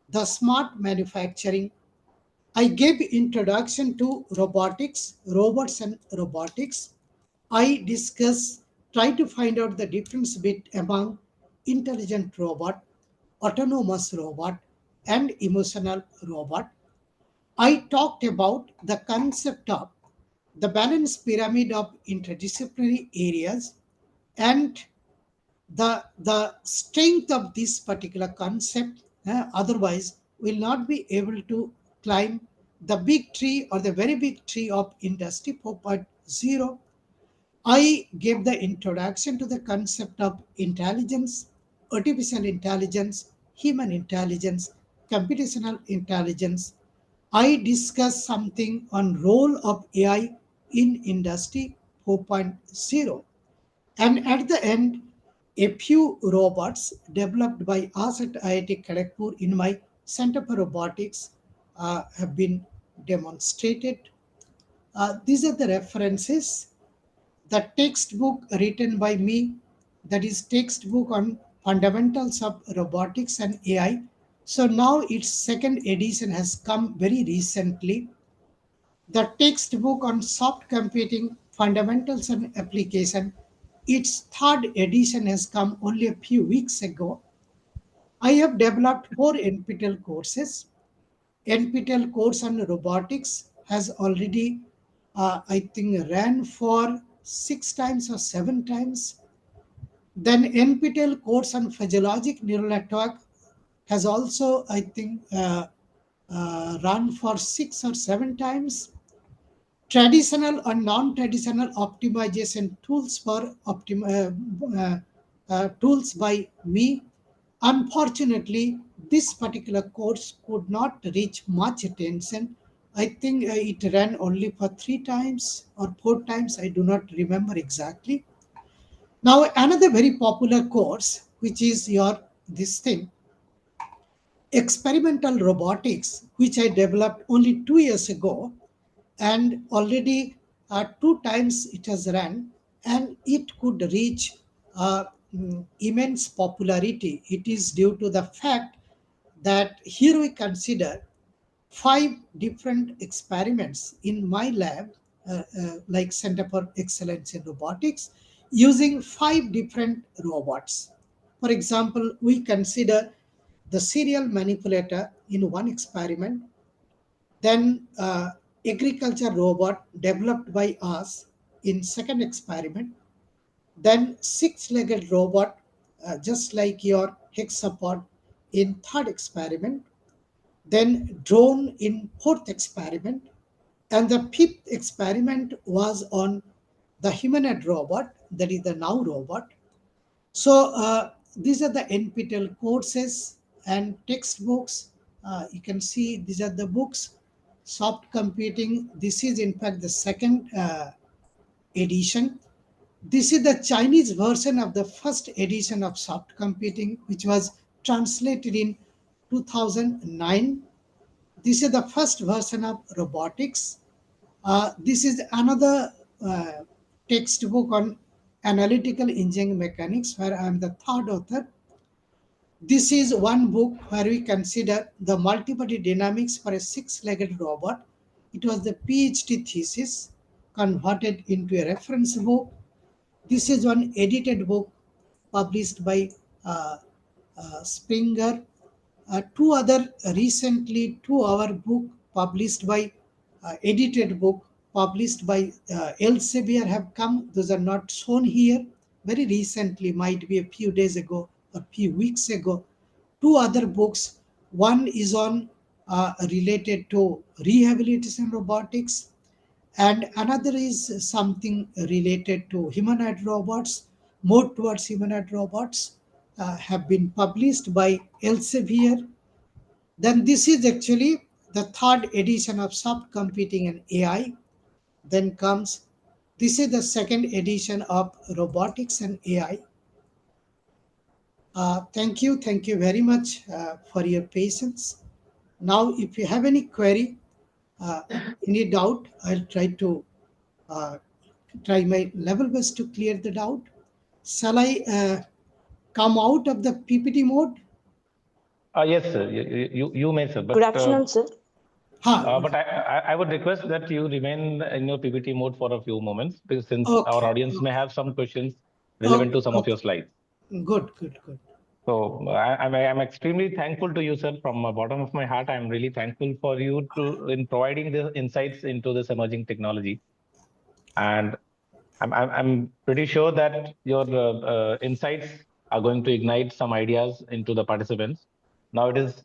the smart manufacturing. I gave introduction to robotics, robots and robotics. I try to find out the difference among intelligent robot, autonomous robot, and emotional robot. I talked about the concept of the balanced pyramid of interdisciplinary areas, and the strength of this particular concept, otherwise will not be able to climb the big tree or the very big tree of Industry 4.0. I gave the introduction to the concept of intelligence, artificial intelligence, human intelligence, computational intelligence. I discussed something on role of AI in Industry 4.0. And at the end, a few robots developed by us at IIT Kharagpur in my Center for Robotics have been demonstrated. These are the references. The textbook written by me, that is textbook on fundamentals of robotics and AI. So now its second edition has come very recently. The textbook on soft computing fundamentals and application, its third edition has come only a few weeks ago. I have developed 4 NPTEL courses. NPTEL course on robotics has already, I think, ran for 6 times or 7 times. Then NPTEL course on physiologic neural network has also, I think, run for 6 or 7 times. Traditional or non-traditional optimization tools for tools by me. Unfortunately, this particular course could not reach much attention. I think it ran only for 3 times or 4 times. I do not remember exactly. Now, another very popular course, which is your this thing, experimental robotics, which I developed only 2 years ago, and already 2 times it has run, and it could reach immense popularity. It is due to the fact that here we consider 5 different experiments in my lab, like Center for Excellence in Robotics, using 5 different robots. For example, we consider the serial manipulator in one experiment, then agriculture robot developed by us in second experiment, then six-legged robot, just like your hexapod, in third experiment, then drone in fourth experiment, and the fifth experiment was on the humanoid robot, that is the now robot. So these are the NPTEL courses and textbooks. You can see these are the books. Soft computing. This is in fact the second edition. This is the Chinese version of the first edition of soft computing, which was translated in 2009. This is the first version of robotics. This is another textbook on analytical engineering mechanics, where I am the third author. This is one book where we consider the multibody dynamics for a six-legged robot. It was the PhD thesis converted into a reference book. This is one edited book published by uh, Springer. Two other recently 2 hour book published by edited book published by Elsevier have come. Those are not shown here. Very recently, might be a few days ago or few weeks ago. 2 other books. One is on related to rehabilitation robotics, and another is something related to humanoid robots, more towards humanoid robots, have been published by Elsevier. Then this is actually the third edition of soft computing and AI. Then comes, this is the second edition of robotics and AI. Thank you very much for your patience. Now, if you have any query, uh, any doubt, I'll uh, try my level best to clear the doubt. Shall I come out of the PPT mode? Yes, sir. You may, sir. Good afternoon, sir. But I would request that you remain in your PPT mode for a few moments, because since our Okay. audience may have some questions relevant to some of Okay. your slides. Good, good, good. So I'm extremely thankful to you, sir. From the bottom of my heart, I'm really thankful for you in providing the insights into this emerging technology. And I'm pretty sure that your insights are going to ignite some ideas into the participants. Now it is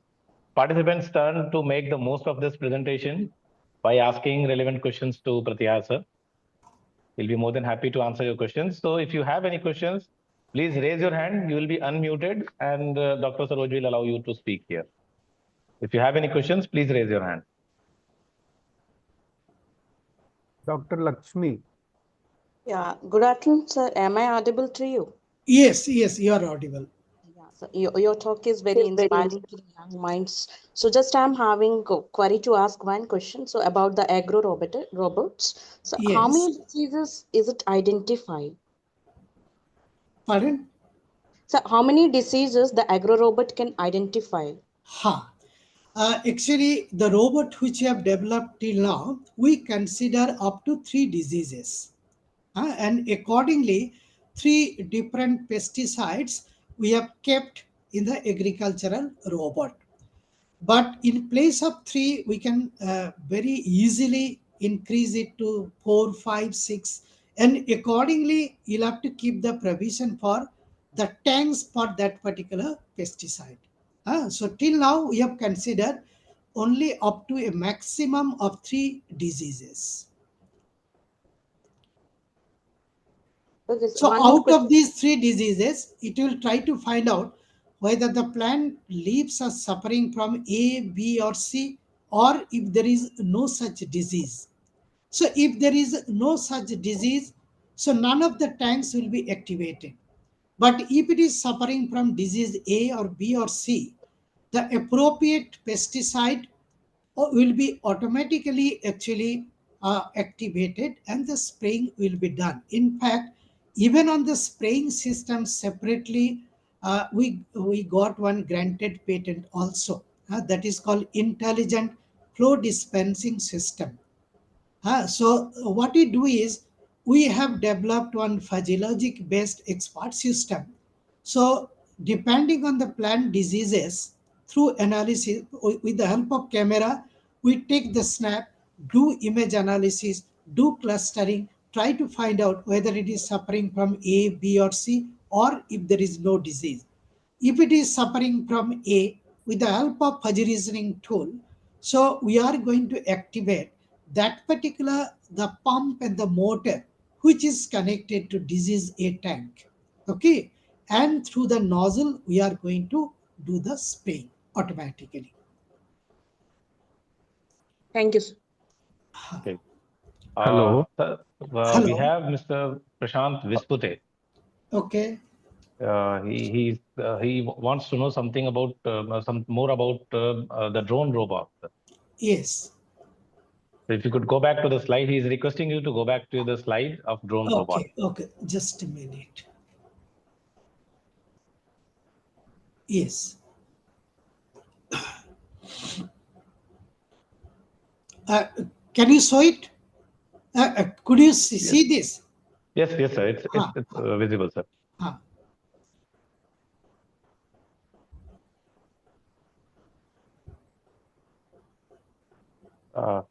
participants' turn to make the most of this presentation by asking relevant questions to Pratyahar sir. We'll be more than happy to answer your questions. So if you have any questions, please raise your hand. You will be unmuted, and Dr. Saroj will allow you to speak here. If you have any questions, please raise your hand. Dr. Lakshmi. Yeah, good afternoon, sir. Am I audible to you? Yes, yes, you are audible. Yeah, so your talk is very inspiring to the young minds. So just I'm having a query to ask one question. So about the agro robots. So how Yes. many diseases is it identified? Pardon? So how many diseases the agro robot can identify? Ha. Actually, the robot which we have developed till now, we consider up to 3 diseases. And accordingly, 3 different pesticides we have kept in the agricultural robot. But in place of 3, we can very easily increase it to 4, 5, 6, and accordingly you'll have to keep the provision for the tanks for that particular pesticide. So till now we have considered only up to a maximum of 3 diseases. Okay, So one more out question. of these 3 diseases, it will try to find out whether the plant leaves are suffering from A, B, or C, or if there is no such disease. So if there is no such disease, so none of the tanks will be activated. But if it is suffering from disease A or B or C, the appropriate pesticide will be automatically actually activated and the spraying will be done. In fact, even on the spraying system separately, we got one granted patent also. That is called intelligent flow dispensing system. So what we do is we have developed one physiologic based expert system. So depending on the plant diseases, through analysis with the help of camera, we take the snap, do image analysis, do clustering, try to find out whether it is suffering from A, B, or C, or if there is no disease. If it is suffering from A, with the help of fuzzy reasoning tool, so we are going to activate that particular the pump and the motor which is connected to disease A tank. Okay, and through the nozzle we are going to do the spraying automatically. Thank you, sir. Okay. Hello. We Hello. have Mr. Prashant Vispute. Okay. He wants to know something about some more about the drone robot. Yes. So if you could go back to the slide, he is requesting you to go back to the slide of drone robot. Okay. Okay. Just a minute. Yes. Uh, can you show it? Could you see this? Yes, yes, sir. It's Ah, visible, sir. ah.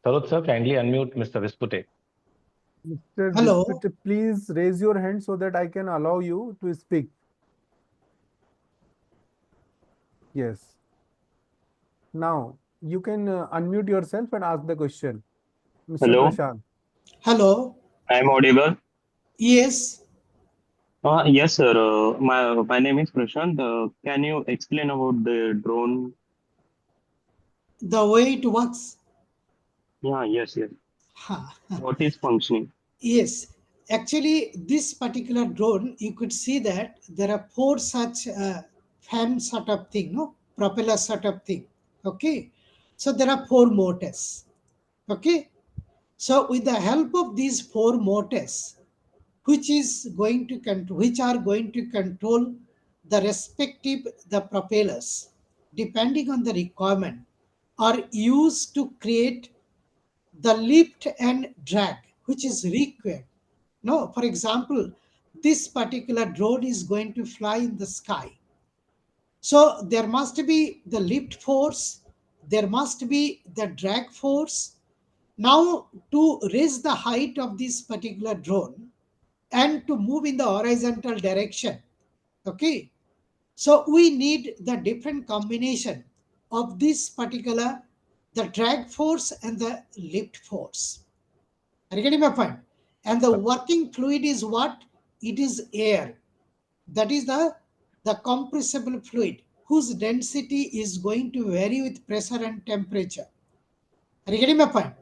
Saroj sir, kindly unmute Mr. Vispute. Mr. Hello. Vispute, please raise your hand so that I can allow you to speak. Yes. Now you can unmute yourself and ask the question. Mr. Hello, Prashant. Hello. I am audible. Yes. Yes, sir. My name is Prashant. Can you explain about the drone? The way it works. Yeah, yes, yes. Ha. What is functioning? Yes, actually, this particular drone, you could see that there are 4 such fan sort of thing, no propeller sort of thing. Okay, so there are 4 motors. Okay, so with the help of these 4 motors, which are going to control the respective the propellers, depending on the requirement, are used to create the lift and drag which is required. No, for example, this particular drone is going to fly in the sky. So there must be the lift force, there must be the drag force. Now, to raise the height of this particular drone and to move in the horizontal direction, okay, so we need the different combination of this particular the drag force and the lift force. Are you getting my point? And the working fluid is what? It is air. That is the compressible fluid whose density is going to vary with pressure and temperature. Are you getting my point?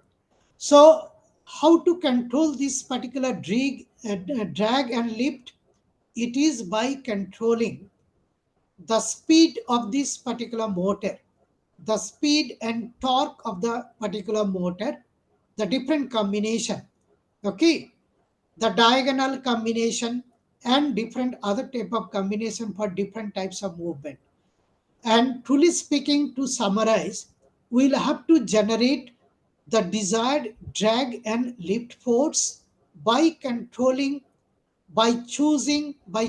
So, how to control this particular drag and lift? It is by controlling the speed of this particular motor, the speed and torque of the particular motor, the different combination. Okay, the diagonal combination and different other type of combination for different types of movement. And truly speaking, to summarize, we'll have to generate the desired drag and lift force by controlling, by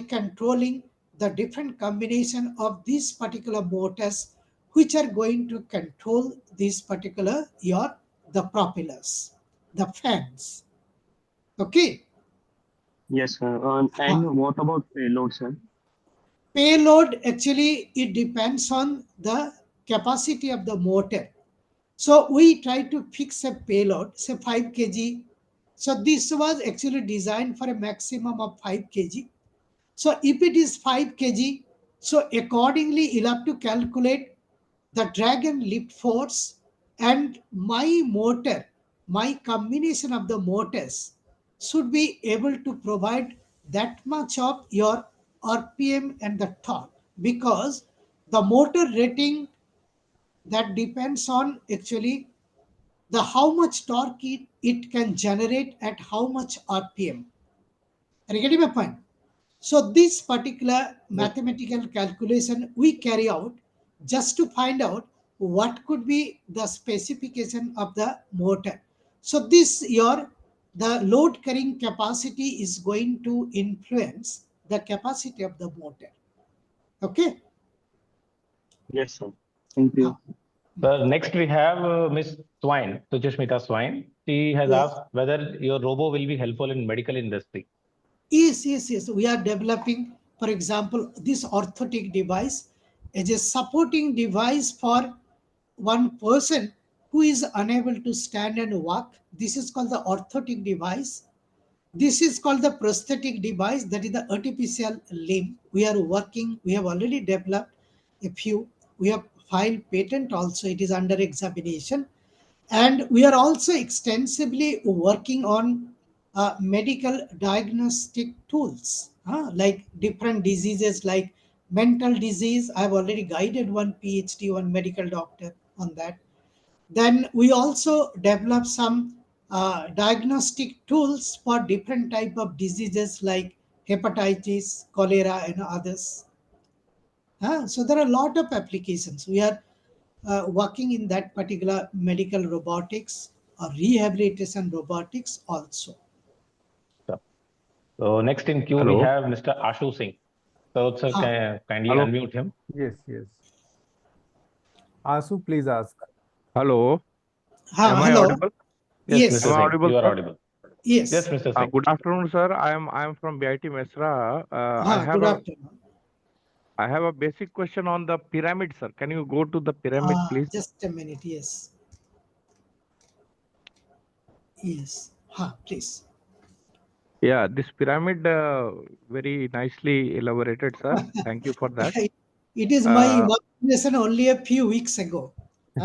controlling the different combination of these particular motors which are going to control this particular the propellers, the fans. Okay. Yes, sir. And what about payload, sir? Payload, actually it depends on the capacity of the motor. So we try to fix a payload, say 5 kg. So this was actually designed for a maximum of 5 kg. So if it is 5 kg, so accordingly you'll have to calculate the drag and lift force, and my motor, my combination of the motors should be able to provide that much of your RPM and the torque, because the motor rating, that depends on actually the how much torque it can generate at how much RPM. Are you getting my point? So this particular mathematical calculation we carry out just to find out what could be the specification of the motor. So this the load carrying capacity is going to influence the capacity of the motor. Okay. Yes, sir. Thank Huh. you. So next we have Miss Swine, Suchishmita Swine. She has Yes. asked whether your robo will be helpful in medical industry. Yes. We are developing, for example, this orthotic device as a supporting device for one person who is unable to stand and walk. This is called the orthotic device. This is called the prosthetic device, that is the artificial limb. We are working, we have already developed a few. We have filed patent also, it is under examination. And we are also extensively working on medical diagnostic tools, like different diseases like mental disease. I have already guided one PhD, one medical doctor on that. Then we also develop some diagnostic tools for different type of diseases like hepatitis, cholera, and others. So there are a lot of applications. We are working in that particular medical robotics or rehabilitation robotics also. So next in queue we Hello. have Mr. Ashu Singh. So sir, Huh. kindly Hello. unmute him. Yes. Asu, please ask. Hello. Am I Hello. audible? Yes, Yes. Am Mr. I Singh, audible, you are sir? audible. Yes, Yes. Mr. Singh. Good afternoon, sir. I am from BIT Mesra. Good afternoon. I have a basic question on the pyramid, sir. Can you go to the pyramid, please? Just a minute. Yes. Please. Yeah, this pyramid very nicely elaborated, sir. Thank you for that. It is my Uh, imagination only a few weeks ago.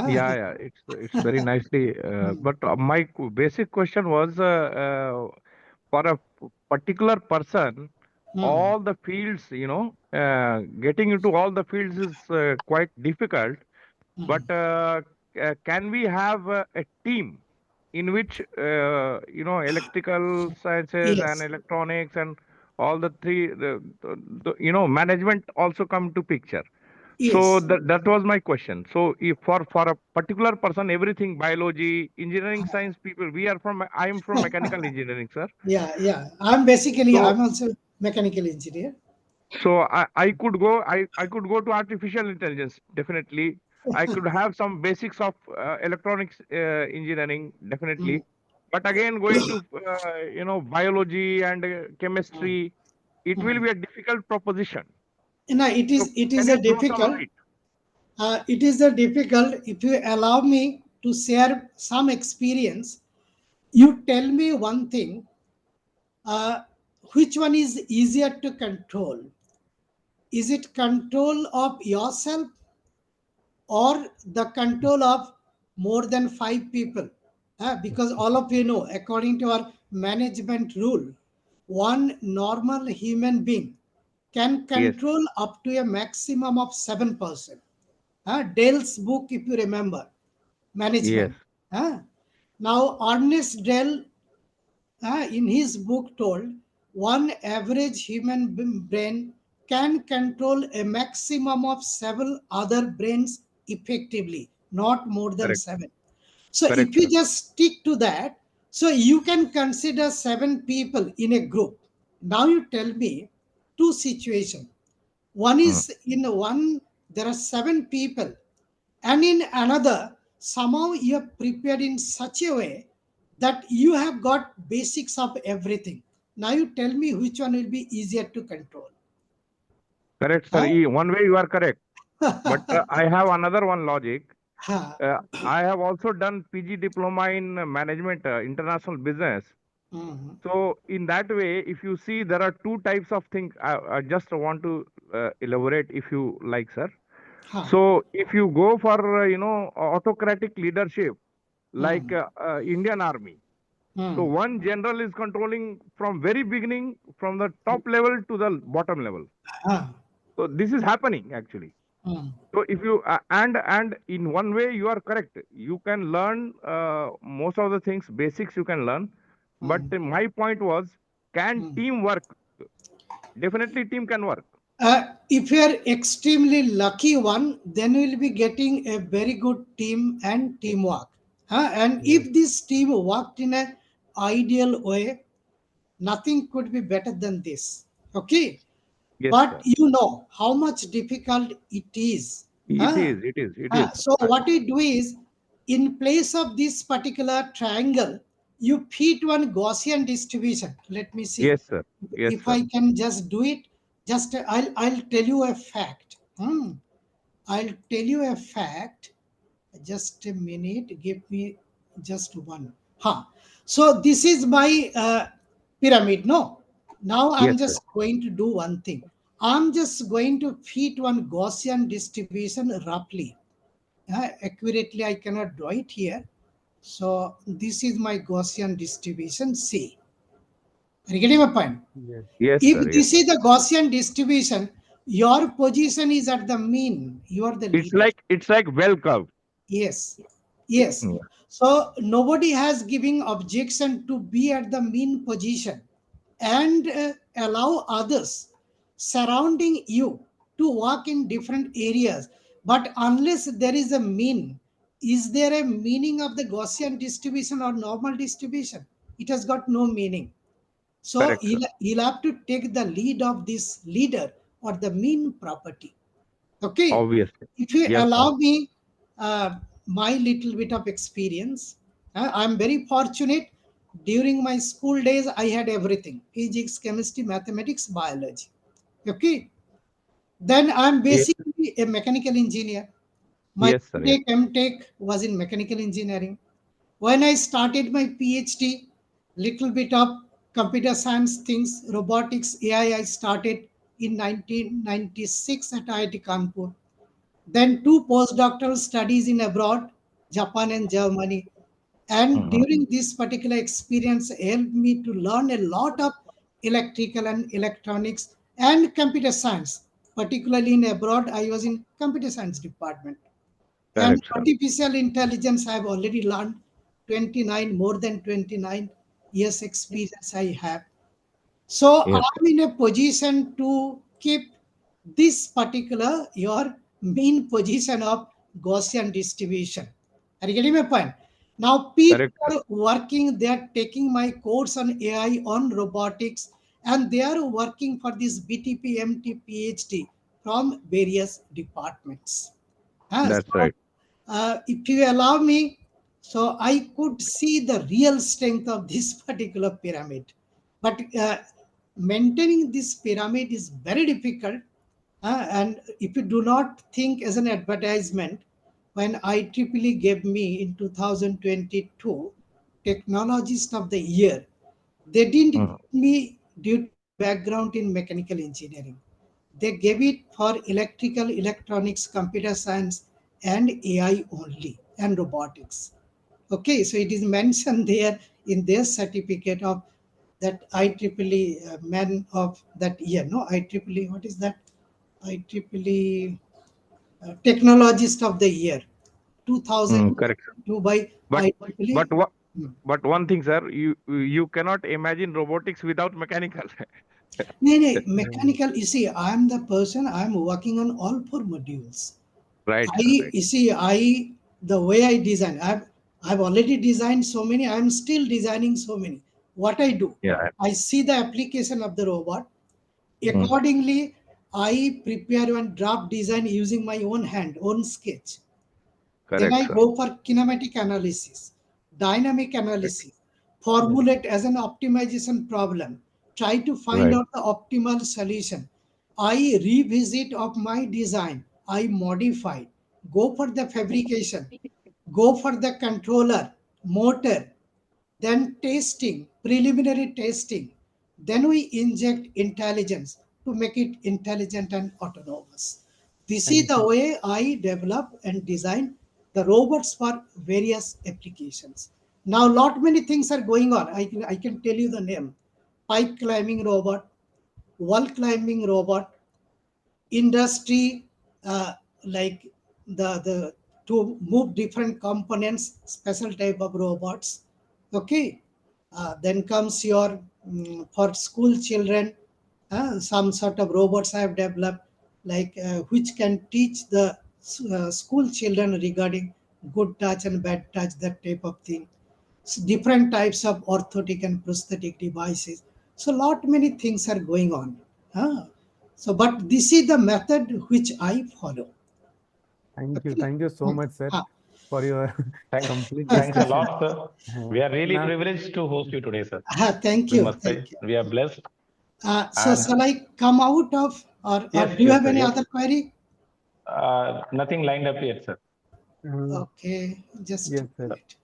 yeah, it's very nicely. But my basic question was for a particular person, all the fields, getting into all the fields is quite difficult. But can we have a team in which electrical sciences and Yes. electronics and all the three, management also come to picture? So Yes. that was my question. So if for a particular person, everything biology, engineering, science people, I am from mechanical engineering, sir. Yeah. I'm So also mechanical engineer. So I could go I could go to artificial intelligence, definitely. I could have some basics of electronics engineering, definitely. But again, going to biology and chemistry, it will be a difficult proposition. It So is can a you throw some difficult. light? It is a difficult. If you allow me to share some experience, you tell me one thing. Which one is easier to control? Is it control of yourself or the control of more than 5 people? Because all of you know, according to our management rule, one normal human being can Yes, control up to a maximum of 7%. Dell's book, if you remember, yes, management. Now, Ernest Dell, in his book, told one average human brain can control a maximum of several other brains effectively, not more than correct, 7. So, if correct, you sir. just stick to that, so you can consider 7 people in a group. Now, you tell me two situations. One Hmm. is in one, there are 7 people. and in another, somehow you have prepared in such a way that you have got basics of everything. Now you tell me which one will be easier to control. Correct, sir. One way you are correct. But I have another one logic. I have also done PG diploma in management, international business. So in that way, if you see, there are two types of things. I just want to elaborate if you like, sir. So if you go for, autocratic leadership, like Indian Army, so one general is controlling from very beginning, from the top level to the bottom level. So this is happening actually. So if you and in one way you are correct. You can learn most of the things, basics you can learn. But my point was, can team work? Definitely team can work. If you are extremely lucky one, then you will be getting a very good team and teamwork. And if this team worked in an ideal way, nothing could be better than this. Okay. Yes, But sir. you know how much difficult it is. It is. So what we do is, in place of this particular triangle, you fit one Gaussian distribution. Let me see. Yes, sir. Yes, If sir. I can just do it, just I'll tell you a fact. I'll tell you a fact. Just a minute. Give me just one. So this is my pyramid. No. Now I'm Yes, sir. just going to do one thing. I'm just going to fit one Gaussian distribution roughly. Accurately, I cannot draw it here. So this is my Gaussian distribution C. Are you getting my point? Yes, If sir. Yes. this is the Gaussian distribution, your position is at the mean. You are the leader. It's like bell curve. Yes. Yes. Yeah. So nobody has given objection to be at the mean position and allow others surrounding you to walk in different areas. But unless there is a mean, is there a meaning of the Gaussian distribution or normal distribution? It has got no meaning. So Correct, sir. he'll have to take the lead of this leader or the mean property. Okay. Obviously. If you Yes, sir. allow me my little bit of experience, I'm very fortunate. During my school days, I had everything: physics, chemistry, mathematics, biology. Okay. Then I'm Yes, basically a mechanical engineer. My yes, sir. Yes. Tech MTech was in mechanical engineering. When I started my PhD, little bit of computer science things, robotics, AI, I started in 1996 at IIT Kanpur. Then two postdoctoral studies in abroad, Japan and Germany. And Mhm. during this particular experience helped me to learn a lot of electrical and electronics and computer science. Particularly in abroad, I was in computer science department. And Correct, sir. artificial intelligence, I have already learned 29, more than 29 years experience I have. So Yes, sir. I'm in a position to keep this particular your mean position of Gaussian distribution. Are you getting my point? Now people Correct, sir. are working, they are taking my course on AI, on robotics, and they are working for this BTP, MT, PhD from various departments. That's So right. if you allow me, so I could see the real strength of this particular pyramid. But maintaining this pyramid is very difficult. And if you do not think as an advertisement, when IEEE gave me in 2022 Technologist of the Year, they didn't give Mhm. me due to my background in mechanical engineering. They gave it for electrical, electronics, computer science, and AI only, and robotics. Okay, so it is mentioned there in their certificate of that IEEE man of that year. No, IEEE, what is that? IEEE Technologist of the Year, Correct, sir. 2002 by But IEEE. but what but one thing, sir, you cannot imagine robotics without mechanical. No, no, mechanical. You see, I am the person. I am working on all four modules. Right, I sir. Right. you see, the way I design, I've already designed so many. I'm still designing so many. What I do, Yeah. I see the application of the robot. Mm. Accordingly, I prepare one draft design using my own hand, own sketch. Then I sir. go for kinematic analysis, dynamic analysis, formulate as an optimization problem, try to find Right. out the optimal solution. I revisit of my design, I modify, go for the fabrication, go for the controller, motor, then testing, preliminary testing. Then we inject intelligence to make it intelligent and autonomous. This is Thank the you. way I develop and design the robots for various applications. Now, lot many things are going on. I can tell you the name: pipe climbing robot, wall climbing robot, industry, like the to move different components, special type of robots. Okay. Then comes your for school children, some sort of robots I have developed, like which can teach the school children regarding good touch and bad touch, that type of thing. Different types of orthotic and prosthetic devices. So lot many things are going on. Huh? So, but this is the method which I follow. Thank you. Okay. Thank you so much, sir, Ah, for your Thanks, complete thanks a discussion. lot, sir. We are really Now, privileged to host you today, sir. thank We you, must say thank you. we are blessed. So And shall I come out of, or yes, do you yes, have sir. any Yes. other query? Nothing lined up yet, sir. Okay, just yes, a sir. minute.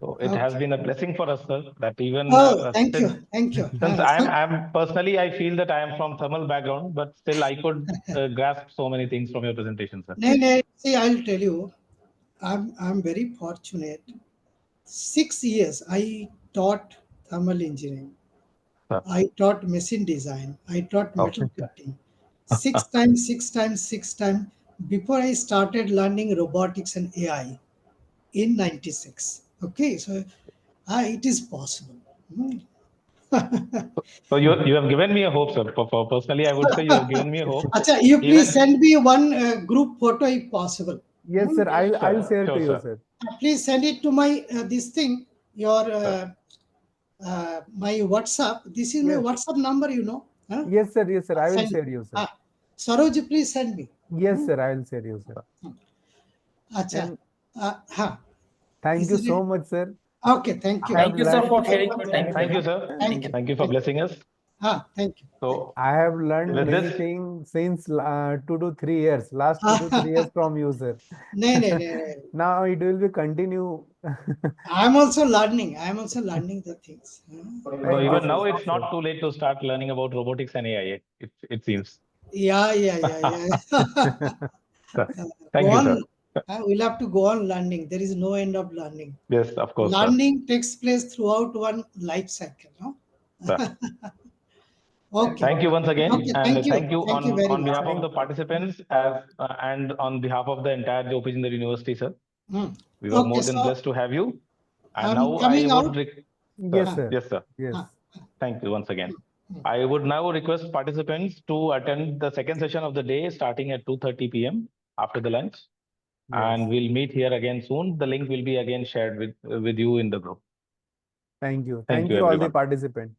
So it has been a blessing for us, sir, that even Oh, thank since you, thank you. since So, I'm personally I feel that I am from thermal background, but still I could grasp so many things from your presentation, sir. see, I'll tell you, I'm very fortunate. 6 years I taught thermal engineering. Sir. I taught machine design. I taught Oh. metal cutting. 6 times before I started learning robotics and AI in 96. Okay, so it is possible. So you have given me a hope, sir. For personally, I would say you have given me a hope. Acha, you please Even send me one group photo if possible. Yes, sir. I'll share to sure, you, sir. sir. Please send it to my this thing, your my WhatsApp. This is my Yes. WhatsApp number, you know. Huh? Yes, sir. Yes, sir. I will Send share it. you, sir. Saroj, please send me. Yes, sir. I will share you, sir. Acha. And Ha. thank Is you it so much, sir. Okay, thank I you. have Thank you, sir, learned. for sharing your time. Thank you, sir. Thank you. Thank you for blessing us. Thank you. So I have learned with many this, things since 2 to 3 years. Last 2 to 3 years from you, sir. No. Now it will be continue. I'm also learning. I'm also learning the things. so Thank you even so now much, it's sir. not too late to start learning about robotics and AI. It seems. Yeah. Sir, Go thank you, sir. on. We'll have to go on learning. There is no end of learning. Yes, of course, sir. Learning takes place throughout one life cycle. No? Sir. Okay. Thank you once again, Okay, and thank you. thank you Thank you very on much. behalf of the participants as and on behalf of the entire Jopijindar University, sir. We were Okay, more than so blessed to have you. And I'm now I coming would, out. Yes, sir. yes, sir. Yes. Thank you once again. I would now request participants to attend the second session of the day starting at 2:30 p.m. after the lunch. And Yes. we'll meet here again soon. The link will be again shared with you in the group. Thank you. Thank Thank you, you, all the everyone. participants.